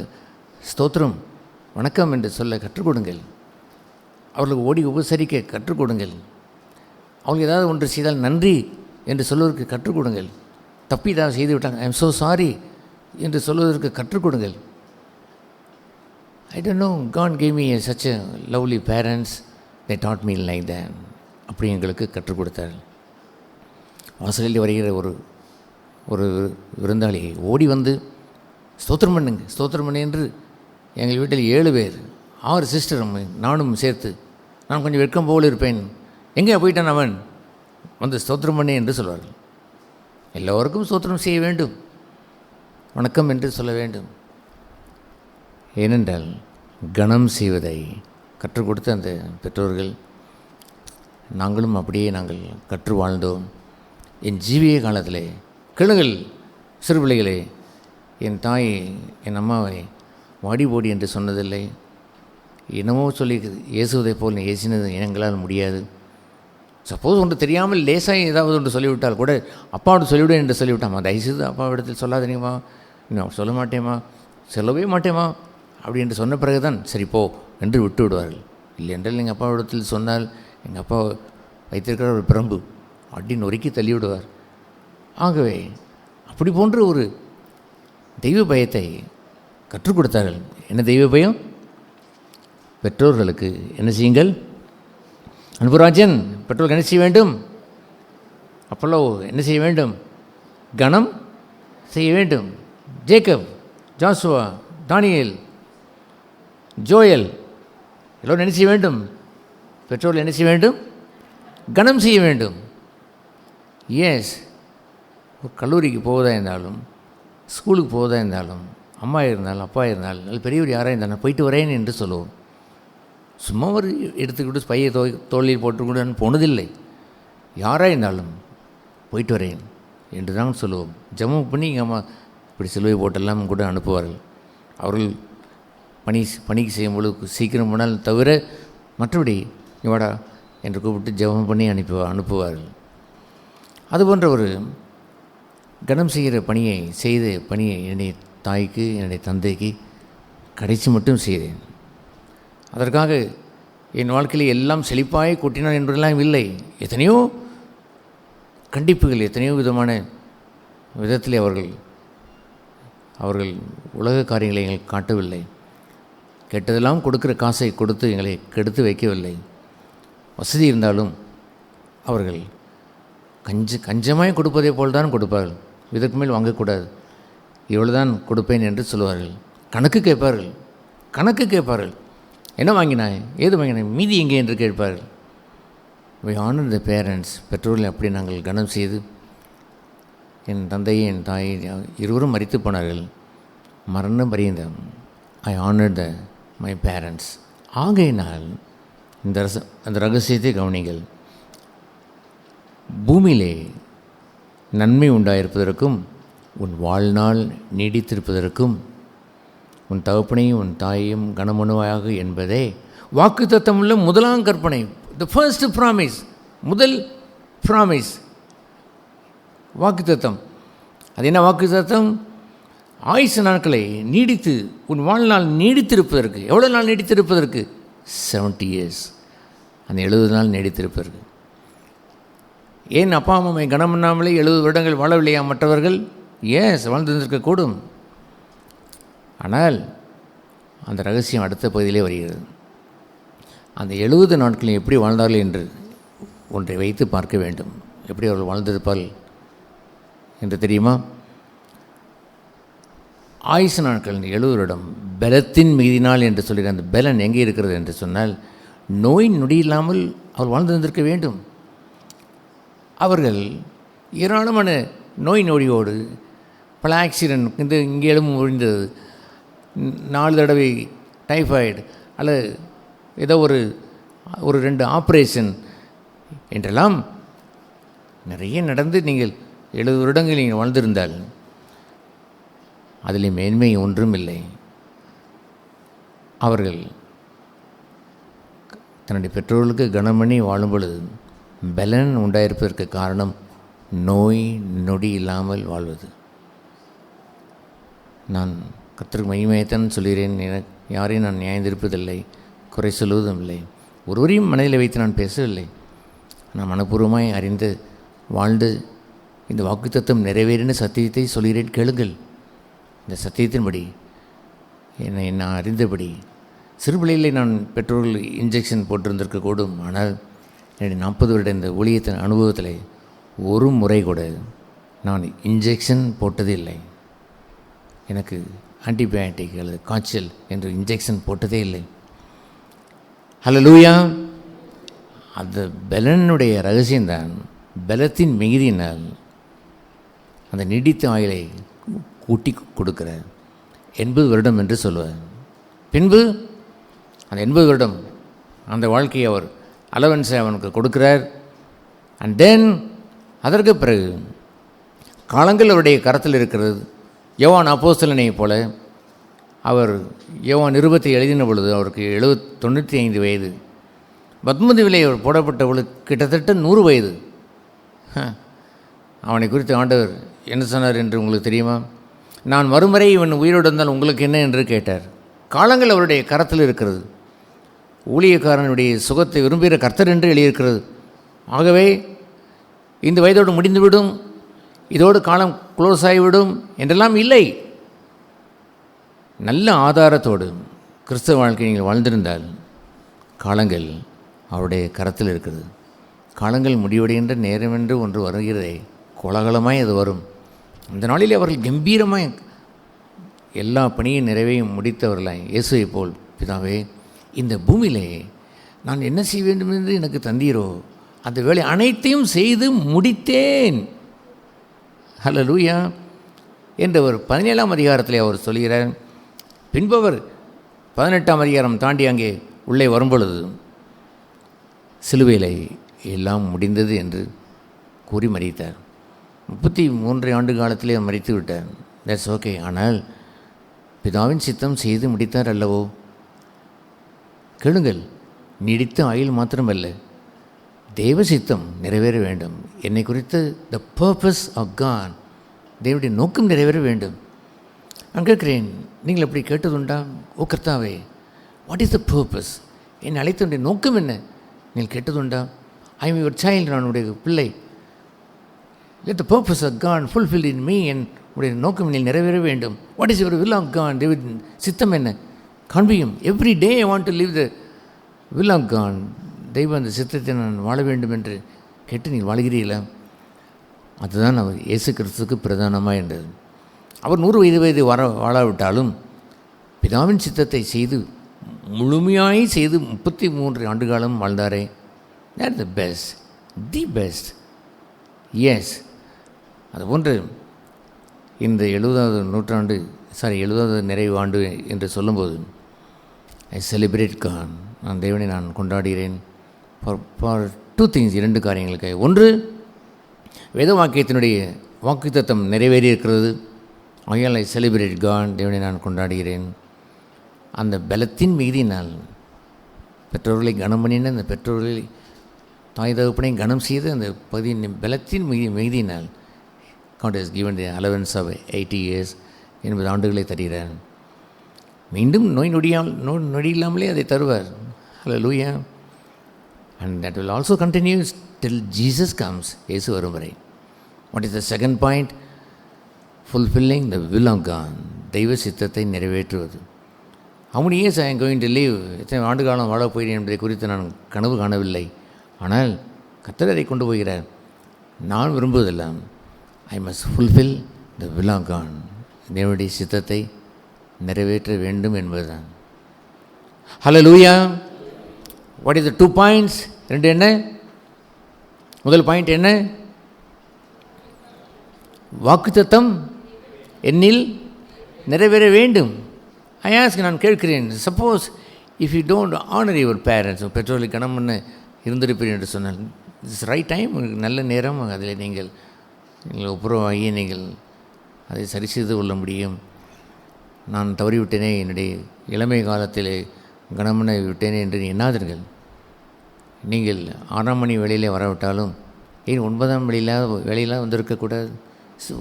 ஸ்தோத்திரம் வணக்கம் என்று சொல்ல கற்றுக் கொடுங்கள். அவர்களுக்கு ஓடி உபசரிக்க கற்றுக் கொடுங்கள். அவங்க ஏதாவது ஒன்று செய்தால் நன்றி என்று சொல்வதற்கு கற்றுக் கொடுங்கள். தப்பி ஏதாவது செய்து விட்டாங்க, ஐ எம் ஸோ சாரி என்று சொல்வதற்கு கற்றுக் கொடுங்கள். I don't know, God gave me such a lovely parents, they taught me like that. அப்படி எங்களுக்கு கற்றுக் கொடுத்தார். வாசலில் வருகிற ஒரு விருந்தாளி ஓடி வந்து ஸ்தோத்திரம் பண்ணுங்க, ஸ்தோத்திரம் பண்ணு என்று. எங்கள் வீட்டில் 7 பேர், 6 சிஸ்டர், நானும் சேர்த்து. நான் கொஞ்சம் வெட்கம் போல் இருப்பேன். எங்கே போயிட்டான் அவன், வந்து ஸ்தோத்திரம் பண்ணு என்று சொல்வார்கள். எல்லோருக்கும் ஸ்தோத்திரம் செய்ய வேண்டும், வணக்கம் என்று சொல்ல வேண்டும். ஏனென்றால் கனம் செய்வதை கற்றுக் கொடுத்த அந்த பெற்றோர்கள், நாங்களும் அப்படியே நாங்கள் கற்று வாழ்ந்தோம். என் ஜீவிய காலத்திலே கேளுங்கள் சிறு பிள்ளைகளே, என் தாய் என் அம்மாவை வாடி போடி என்று சொன்னதில்லை. என்னமோ சொல்லி ஏசுவதை போல் நீ ஏசினது எங்களால் முடியாது. சப்போஸ் ஒன்று தெரியாமல் லேசாக ஏதாவது ஒன்று சொல்லிவிட்டால் கூட அப்பாவோட சொல்லிவிடு என்று சொல்லிவிட்டாமா, தயவுசெய்து அப்பாவிடத்தில் சொல்லாதீங்கம்மா, நான் சொல்ல மாட்டேம்மா, சொல்லவே மாட்டேம்மா அப்படி என்று சொன்ன பிறகு தான் சரி போ என்று விட்டு விடுவார்கள். இல்லை என்றால் எங்கள் அப்பாவிடத்தில் சொன்னால் எங்கள் அப்பா வைத்திருக்கிற ஒரு பிரம்பு அடி நொறுக்கி தள்ளிவிடுவார். ஆகவே அப்படி போன்ற ஒரு தெய்வ பயத்தை கற்றுக் கொடுத்தார்கள். என்ன தெய்வ பயம்? பெற்றோர்களுக்கு என்ன செய்யுங்கள்? அன்புராஜன் பெற்றோர்கள் என்ன செய்ய வேண்டும்? அப்பல்லோ என்ன செய்ய வேண்டும்? கணம் செய்ய வேண்டும். ஜேக்கப், ஜாசுவா, தானியேல், ஜோயல் எல்லோரும் என்ன செய்ய வேண்டும்? பெற்றோர்கள் என்ன செய்ய வேண்டும்? கணம் செய்ய வேண்டும். எஸ், ஒரு கல்லூரிக்கு போவதாக இருந்தாலும், ஸ்கூலுக்கு போவதாக இருந்தாலும், அம்மா இருந்தாலும் அப்பா இருந்தாலும் நல்ல பெரியவர் யாராக இருந்தாலும் போயிட்டு வரேன் என்று சொல்லுவோம். சும்மா ஒரு எடுத்துக்கிட்டு பையை தோளில் போட்டுக்கூட போனதில்லை. யாராக இருந்தாலும் போயிட்டு வரேன் என்று தான் சொல்லுவோம். ஜெபம் பண்ணி எங்கள் அம்மா இப்படி சிலுவை போட்டெல்லாம் கூட அனுப்புவார்கள். அவர்கள் பணிக்கு செய்யும்பொழுது சீக்கிரம் போனால் தவிர மற்றபடி இவாடா என்று கூப்பிட்டு ஜெபம் பண்ணி அனுப்புவார்கள். அதுபோன்ற ஒரு கனம் செய்கிற பணியை என்னுடைய தாய்க்கு என்னுடைய தந்தைக்கு கடைசி மட்டும் செய்தேன். அதற்காக என் வாழ்க்கையில் எல்லாம் செழிப்பாய் கூட்டினான் என்பதெல்லாம் இல்லை. எத்தனையோ கண்டிப்புகள், எத்தனையோ விதமான விதத்தில் அவர்கள் உலக காரியங்களை எங்களுக்கு காட்டவில்லை. கெட்டதெல்லாம் கொடுக்குற காசை கொடுத்து எங்களை கெடுத்து வைக்கவில்லை. வசதி இருந்தாலும் அவர்கள் கஞ்சமாய் கொடுப்பதை போல் தான் கொடுப்பார்கள். இதற்கு மேல் வாங்கக்கூடாது, இவ்வளோ தான் கொடுப்பேன் என்று சொல்லுவார்கள். கணக்கு கேட்பார்கள். என்ன வாங்கினாய், ஏது வாங்கினாய், மீதி எங்கே என்று கேட்பார்கள். We honour the parents. பெற்றோர்களை அப்படி நாங்கள் கனம் செய்து, என் தந்தையை என் தாயை இருவரும் மரித்து போனார்கள். மரணம் பரியந்தம் ஐ ஆனர் மை பேரண்ட்ஸ். ஆகையினால் அந்த ரகசியத்தை கவனிங்கள். பூமியிலே நன்மை உண்டாயிருப்பதற்கும் உன் வாழ்நாள் நீடித்திருப்பதற்கும் உன் தகப்பனையும் உன் தாயையும் கனமனுவாயாக என்பதே வாக்குத்தத்தமுள்ள முதலாம் கற்பனை. த ஃபர்ஸ்ட் ப்ராமிஸ், முதல் ப்ராமிஸ், வாக்குத்தத்தம். அது என்ன வாக்குத்தத்தம்? ஆயுசு நாட்களை நீடித்து உன் வாழ்நாள் நீடித்திருப்பதற்கு. எவ்வளோ நாள் நீடித்திருப்பதற்கு? 70 years. அந்த 70 நாள் நீடித்திருப்பதற்கு. ஏன் அப்பா அம்மாவை கனம் பண்ணாமலே 70 வருடங்கள் வாழவில்லையா மற்றவர்கள்? ஏஸ், வாழ்ந்திருக்கக்கூடும். ஆனால் அந்த ரகசியம் அடுத்த பகுதியிலே வருகிறது. அந்த 70 நாட்களில் எப்படி வாழ்ந்தார்கள் என்று ஒன்றை வைத்து பார்க்க வேண்டும். எப்படி அவர்கள் வாழ்ந்திருப்பார்கள் என்று தெரியுமா? ஆயுசு நாட்கள் 70 வருடம் பலத்தின் மிகுதினால் என்று சொல்கிற அந்த பலன் எங்கே இருக்கிறது என்று சொன்னால், நோய் நொடி இல்லாமல் அவர் வாழ்ந்திருந்திருக்க வேண்டும். அவர்கள் ஏராளமான நோய் நொடியோடு பல ஆக்சிடென்ட், இங்கே எலும்பு முறிந்தது, 4 தடவை டைஃபாய்டு, அல்லது ஏதோ ஒரு 2 ஆப்ரேஷன் என்றெல்லாம் நிறைய நடந்து நீங்கள் 70 வருடங்கள் நீங்கள் வாழ்ந்திருந்தால் அதில் மேன்மை ஒன்றும் இல்லை. அவர்கள் தன்னுடைய பெற்றோர்களுக்கு கனமணி வாழும் பொழுது பலன் உண்டாயிருப்பதற்கு காரணம் நோய் நொடி இல்லாமல் வாழ்வது. நான் கர்த்தருக்கு மகிமையைத்தான் சொல்கிறேன். யாரையும் நான் நியாயந்திருப்பதில்லை, குறை சொல்வதும் இல்லை, ஒருவரையும் மனதில் வைத்து நான் பேசவில்லை. நான் மனப்பூர்வமாய் அறிந்து வாழ்ந்து இந்த வாக்குத்தத்தம் நிறைவேறின சத்தியத்தை சொல்கிறேன், கேளுங்கள். இந்த சத்தியத்தின்படி என்னை நான் அறிந்தபடி சிறு பிள்ளைகளை நான் பெற்றோர்கள் இன்ஜெக்ஷன் போட்டிருந்திருக்கக்கூடும். ஆனால் என்னுடைய 40 வருட இந்த ஊழியத்தின் அனுபவத்தில் ஒரு முறை கூட நான் இன்ஜெக்ஷன் போட்டதே இல்லை. எனக்கு ஆன்டிபயோட்டிக் அல்லது காய்ச்சல் என்று இன்ஜெக்ஷன் போட்டதே இல்லை. ஹல்லேலூயா. அந்த பலனுடைய ரகசியம்தான் பலத்தின் மிகுதியினால் அந்த நீடித்த ஆயுளை கூட்டி கொடுக்கிறார். 80 வருடம் என்று சொல்லுவார். பின்பு அந்த 80 வருடம் அந்த வாழ்க்கையை அவர் அலவன்ஸை அவனுக்கு கொடுக்கிறார். அண்ட் தென் அதற்கு பிறகு காலங்கள் அவருடைய கரத்தில் இருக்கிறது. யோவான் அப்போஸ்தலனை போல அவர் யோவான் 20 எழுதின பொழுது அவருக்கு 95 வயது. பத்மதிவிலே அவர் போடப்பட்ட பொழுது கிட்டத்தட்ட 100 வயது. அவனை குறித்து ஆண்டவர் என்ன சொன்னார் என்று உங்களுக்கு தெரியுமா? நான் மறுமுறை இவன் உயிரோடு இருந்தால் உங்களுக்கு என்ன என்று கேட்டார். காலங்கள் அவருடைய கரத்தில் இருக்கிறது. ஊழியக்காரனுடைய சுகத்தை விரும்புகிற கர்த்தர் என்று எழுதியிருக்கிறது. ஆகவே இந்த வயதோடு முடிந்துவிடும், இதோடு காலம் க்ளோஸ் ஆகிவிடும் என்றெல்லாம் இல்லை. நல்ல ஆதாரத்தோடு கிறிஸ்தவ வாழ்க்கை நீங்கள் வாழ்ந்திருந்தால் காலங்கள் அவருடைய கரத்தில் இருக்கிறது. காலங்கள் முடிவடைகின்ற நேரம் என்று ஒன்று வருகிறதே, கோலாகலமாய் அது வரும். அந்த நாளிலே அவர்கள் கம்பீரமாய் எல்லா பணியும் நிறைவையும் முடித்தவர்களாய் இயேசுவை போல், பிதாவே இந்த பூமியிலே நான் என்ன செய்ய வேண்டும் என்று எனக்கு தந்தீரோ அந்த வேலை அனைத்தையும் செய்து முடித்தேன், ஹல்லேலூயா என்றவர் 17ஆம் அதிகாரத்தில் அவர் சொல்கிறார். பின்பவர் 18ஆம் அதிகாரம் தாண்டி அங்கே உள்ளே வரும்பொழுது சிலுவையிலே எல்லாம் முடிந்தது என்று கூறி மரித்தார். 33 ஆண்டு காலத்திலே மரித்து விட்டார். That's okay. ஆனால் பிதாவின் சித்தம் செய்து முடித்தார் அல்லவோ? கேளுங்கள், நீடித்த ஆயுள் மாத்திரமல்ல, தேவ சித்தம் நிறைவேற வேண்டும். என்னை குறித்து த பர்பஸ் ஆஃப் காட், தேவனுடைய நோக்கம் நிறைவேற வேண்டும். நான் கேட்கிறேன், நீங்கள் அப்படி கேட்டதுண்டா? ஓ கர்த்தாவே, வாட் இஸ் த பர்பஸ்? என்னை அழைத்தனுடைய நோக்கம் என்ன? நீங்கள் கேட்டதுண்டா? ஐ எம் யுவர் சைல்டு, நான் உடைய பிள்ளை. let the purpose of God fulfilled in me, என் உடைய நோக்கம் நீ நிறைவேற வேண்டும். What is your will of God? தேவன் சித்தம் என்ன? காண்பியும். Every day I want to live the will of God. தெய்வம் அந்த சித்தத்தை நான் வாழ வேண்டும் என்று கேட்டு நீ வாழ்கிறீர்களா? அதுதான் அவர் இயேசு கிறிஸ்துக்கு பிரதானமாக என்றது. அவர் 100 வயது வாழாவிட்டாலும் பிதாவின் சித்தத்தை செய்து முழுமையாய் செய்து 33 ஆண்டு காலம் வாழ்ந்தாரே. That the best, the best. Yes, அதுபோன்று இந்த 70வது நிறைவு ஆண்டு என்று சொல்லும்போது ஐ செலிப்ரேட் காட். நான் தேவனை நான் கொண்டாடுகிறேன் ஃபார் 2 things, 2 காரியங்களுக்கு. ஒன்று, வேத வாக்கியத்தினுடைய வாக்குத்தத்தம் நிறைவேறி இருக்கிறது. ஆகையால் ஐ செலிப்ரேட் காட், தேவனை நான் கொண்டாடுகிறேன். அந்த பலத்தின் மிகுதியினால் பெற்றோர்களை கனம் பண்ணின, அந்த பெற்றோர்களை தாய் தகப்பனை கனம் செய்து அந்த பகுதியின் பலத்தின் மிகுதியினால் God has given the allowance of 80 years, 80 ஆண்டுகளை தருகிறார். மீண்டும் நொடி இல்லாமலே அதை தருவார். ஹல்லேலூயா. And that will also continue till Jesus comes. இயேசு வரும் வரை. What is the second point? Fulfilling the will of God. தெய்வ சித்தத்தை நிறைவேற்றுவது. How many years I am going to live? எத்தனை ஆண்டு காலம் வாழப் போகிறேன் என்பதை குறித்து நான் கனவு காணவில்லை. ஆனால் கர்த்தர் அதை கொண்டு போகிறார். நான் விரும்புவதெல்லாம் I must fulfil the will of God. தேவனுடைய சித்தத்தை நிறைவேற்ற வேண்டும் என்பதுதான். Hallelujah. What is the 2 points? 2 என்ன? முதல் பாயிண்ட் என்ன? வாக்குத்தத்தம் என்னில் நிறைவேற வேண்டும். ஐ ஆஸ்க், நான் கேட்கிறேன், suppose if you don't honour your parents, பெற்றோர்களை கனம் பண்ண இருந்திருப்பீர்கள் என்று சொன்னால், இட்ஸ் ரைட் டைம், நல்ல நேரம். அதில் நீங்கள் ஒப்புரவாகி நீங்கள் அதை சரி செய்து கொள்ள முடியும். நான் தவறிவிட்டேனே, என்னுடைய இளமை காலத்தில் கனமனை விட்டேனே என்று எண்ணாதீர்கள். நீங்கள் 6ஆம் மணி வேளையிலே வரவிட்டாலும் ஏன் 9ஆம் வேளையில் வந்திருக்கக்கூடாது?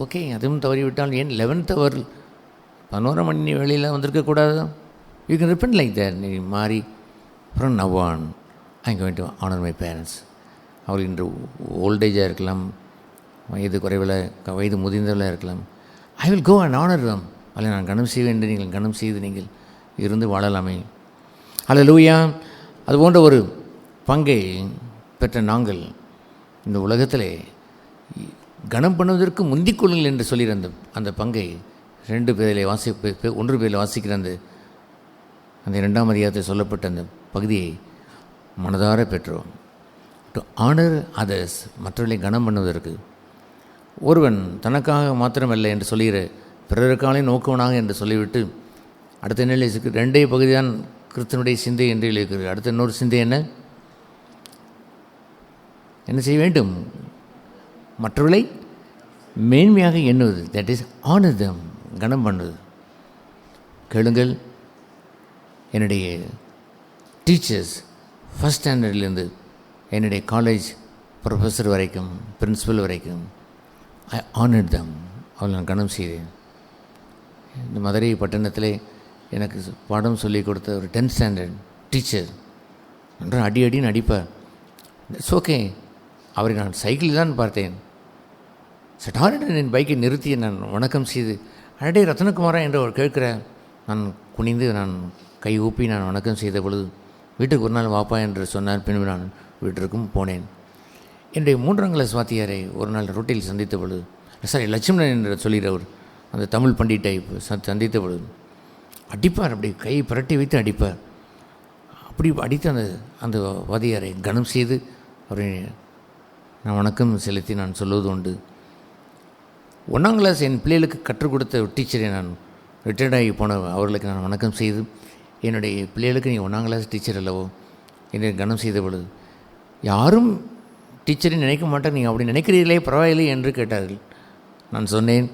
ஓகே, அதுவும் தவறிவிட்டால் ஏன் 11th hour 11ஆம் மணி வேளையில் வந்திருக்கக்கூடாது? You can repent like that. நீ மாறி அப்புறம் now on I am going to honour my parents. அவர்கள் இன்று ஓல்டேஜாக இருக்கலாம், வயது குறைவில் வயது முதிர்ந்தவர்களாக இருக்கலாம். I will go and honour them. அதில் நான் கனம் செய்வேன் என்று நீங்கள் கனம் செய்து நீங்கள் இருந்து வாழலாமே. ஹல்லேலூயா. அதுபோன்ற ஒரு பங்கை பெற்ற நாங்கள் இந்த உலகத்திலே கனம் பண்ணுவதற்கு முந்திக் கொள்ளுங்கள் என்று சொல்லிற அந்த பங்கை 1 பேரில் வாசிக்கிற அந்த 2ஆம் அதிகாரத்தில் சொல்லப்பட்ட அந்த பகுதியை மனதார பெற்றோம். டு ஆனர் அதர்ஸ், மற்றவர்களை கனம் பண்ணுவதற்கு. ஒருவன் தனக்காக மாத்திரமல்ல என்று சொல்லுகிற பிறருக்காலே நோக்கவனாக என்று சொல்லிவிட்டு அடுத்த நிலை 2 பகுதி தான் கிறிஸ்தனுடைய சிந்தை என்று எழுதியிருக்கிறது. அடுத்த இன்னொரு சிந்தை என்ன செய்ய வேண்டும்? மற்றவர்களை மேன்மையாக எண்ணுவது. தட் இஸ் ஆனர் தம், கனம் பண்ணுவது. கேளுங்கள், என்னுடைய டீச்சர்ஸ் ஃபஸ்ட் ஸ்டாண்டர்ட்லேருந்து என்னுடைய காலேஜ் ப்ரொஃபஸர் வரைக்கும், பிரின்சிபல் வரைக்கும், ஐ ஆனர் தம், அவள் நான் கனம் செய்தேன். இந்த மதுரை பட்டணத்தில் எனக்கு பாடம் சொல்லி கொடுத்த ஒரு 10th ஸ்டாண்டர்ட் டீச்சர் நன்றாக அடின்னு அடிப்பார். It's okay. அவரை நான் சைக்கிள் தான் பார்த்தேன். சட்டாரிடன் என் பைக்கை நிறுத்தி நான் வணக்கம் செய்து, அடே ரத்னகுமாரா என்று அவர் கேட்கிறார். நான் குனிந்து நான் கை ஊப்பி நான் வணக்கம் செய்த பொழுது, வீட்டுக்கு ஒரு நாள் வாப்பா என்று சொன்னார். பின்பு நான் வீட்டிற்கும் போனேன். என்னுடைய 3ஆம் கிளாஸ் வாத்தியாரை ஒரு நாள் ரொட்டியில் சந்தித்த பொழுது, சாரி லட்சுமணன் என்று சொல்கிறவர், அந்த தமிழ் பண்டிட்டை சந்தித்த பொழுது அடிப்பார். அப்படி கையை புரட்டி வைத்து அடிப்பார். அப்படி அடித்து அந்த வாதியாரை கனம் செய்து அவரை நான் வணக்கம் செலுத்தி நான் சொல்வது உண்டு. 1ஆம் கிளாஸ் என் பிள்ளைகளுக்கு கற்றுக் கொடுத்த டீச்சரை நான் ரிட்டையர்டாகி போன அவர்களுக்கு நான் வணக்கம் செய்து, என்னுடைய பிள்ளைகளுக்கு நீ 1ஆம் கிளாஸ் டீச்சர் அல்லவோ என்னை கனம் செய்த பொழுது யாரும் டீச்சரை நினைக்க மாட்டேன், நீங்கள் அப்படி நினைக்கிறீர்களே பரவாயில்லை என்று கேட்டார்கள். நான் சொன்னேன்,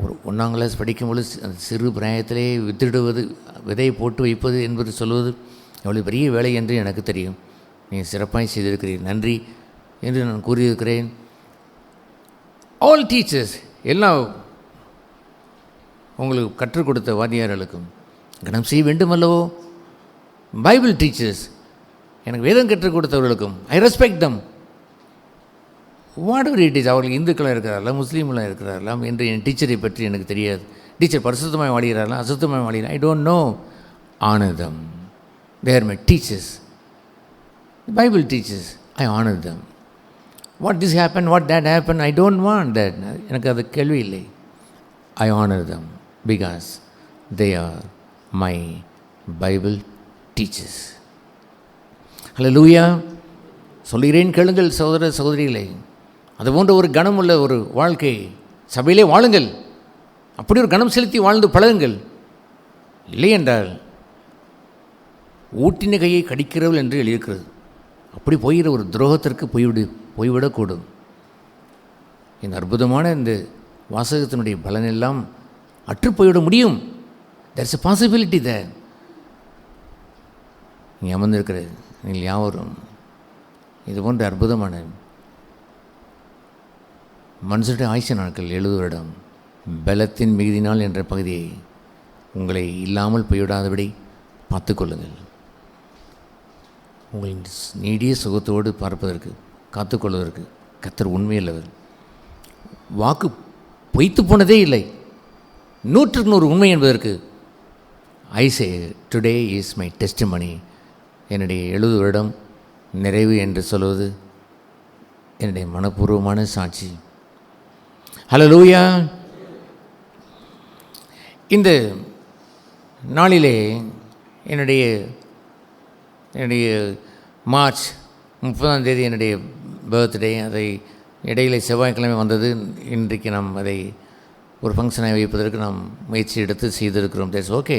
ஒரு 1ஆம் கிளாஸ் படிக்கும்பொழுது அந்த சிறு பிராயத்திலே வித்திடுவது, விதையை போட்டு வைப்பது என்பது சொல்வது எவ்வளோ பெரிய வேலை என்று எனக்கு தெரியும். நீங்கள் சிறப்பாக செய்திருக்கிறீர்கள், நன்றி என்று நான் கூறியிருக்கிறேன். ஆல் டீச்சர்ஸ், எல்லா உங்களுக்கு கற்றுக் கொடுத்த வாத்தியார்களுக்கும் கனம் செய்ய வேண்டும் அல்லவோ. பைபிள் டீச்சர்ஸ், எனக்கு வேதம் கற்றுக் கொடுத்தவர்களுக்கும் I respect them. Whatever it is. அவர்கள் இந்துக்களாக இருக்கிறார்களா, முஸ்லீம்களாக இருக்கிறார்களா என்று என் டீச்சரை பற்றி எனக்கு தெரியாது. டீச்சர் பரிசுத்தமாக வாடுகிறார்களா, அசுத்தமாக வாடுகிறார், I don't know. Honour them. They are my teachers. Bible teachers, I honour them. What this happen, what that happen, I don't want that. எனக்கு அது கேள்வி இல்லை. I honour them because they are my Bible teachers. Hallelujah. சொல்கிறேன் கேளுங்கள் சகோதர சகோதரிகளை. அதுபோன்ற ஒரு கனமுள்ள ஒரு வாழ்க்கை சபையிலே வாழுங்கள். அப்படி ஒரு கனம் செலுத்தி வாழ்ந்து பழகுங்கள். இல்லை என்றால் ஊட்டின கையை கடிக்கிறவள் என்று எழுதியிருக்கிறது. அப்படி போகிற ஒரு துரோகத்திற்கு போய்விடக்கூடும். இந்த அற்புதமான இந்த வாசகத்தினுடைய பலனெல்லாம் அற்று போய்விட முடியும். தேர் இஸ் எ பாசிபிலிட்டி தேர். நீ அமர்ந்திருக்கிற நீங்கள் யாவரும் இது போன்ற அற்புதமான மனுஷருடைய ஆயுச நாட்கள் 70 வருடம் பலத்தின் மிகுதினால் என்ற பகுதியை உங்களை இல்லாமல் போய்விடாதபடி பார்த்துக்கொள்ளுங்கள். உங்களின் நீடிய சுகத்தோடு பார்ப்பதற்கு காத்துக்கொள்வதற்கு கர்த்தர் உண்மையுள்ளவர். வாக்கு பொய்த்து போனதே இல்லை. 100க்கு 100 உண்மை என்பதற்கு I say today is my testimony. என்னுடைய 70 வருடம் நிறைவு என்று சொல்வது என்னுடைய மனப்பூர்வமான சாட்சி. ஹல்லேலூயா. இந்த நாளிலே என்னுடைய மார்ச் 30ஆம் தேதி என்னுடைய பர்த்டே. அதை இடையிலே செவ்வாய்க்கிழமை வந்தது. இன்றைக்கு நாம் அதை ஒரு ஃபங்க்ஷனை வைப்பதற்கு நாம் முயற்சி எடுத்து செய்திருக்கிறோம். That's okay.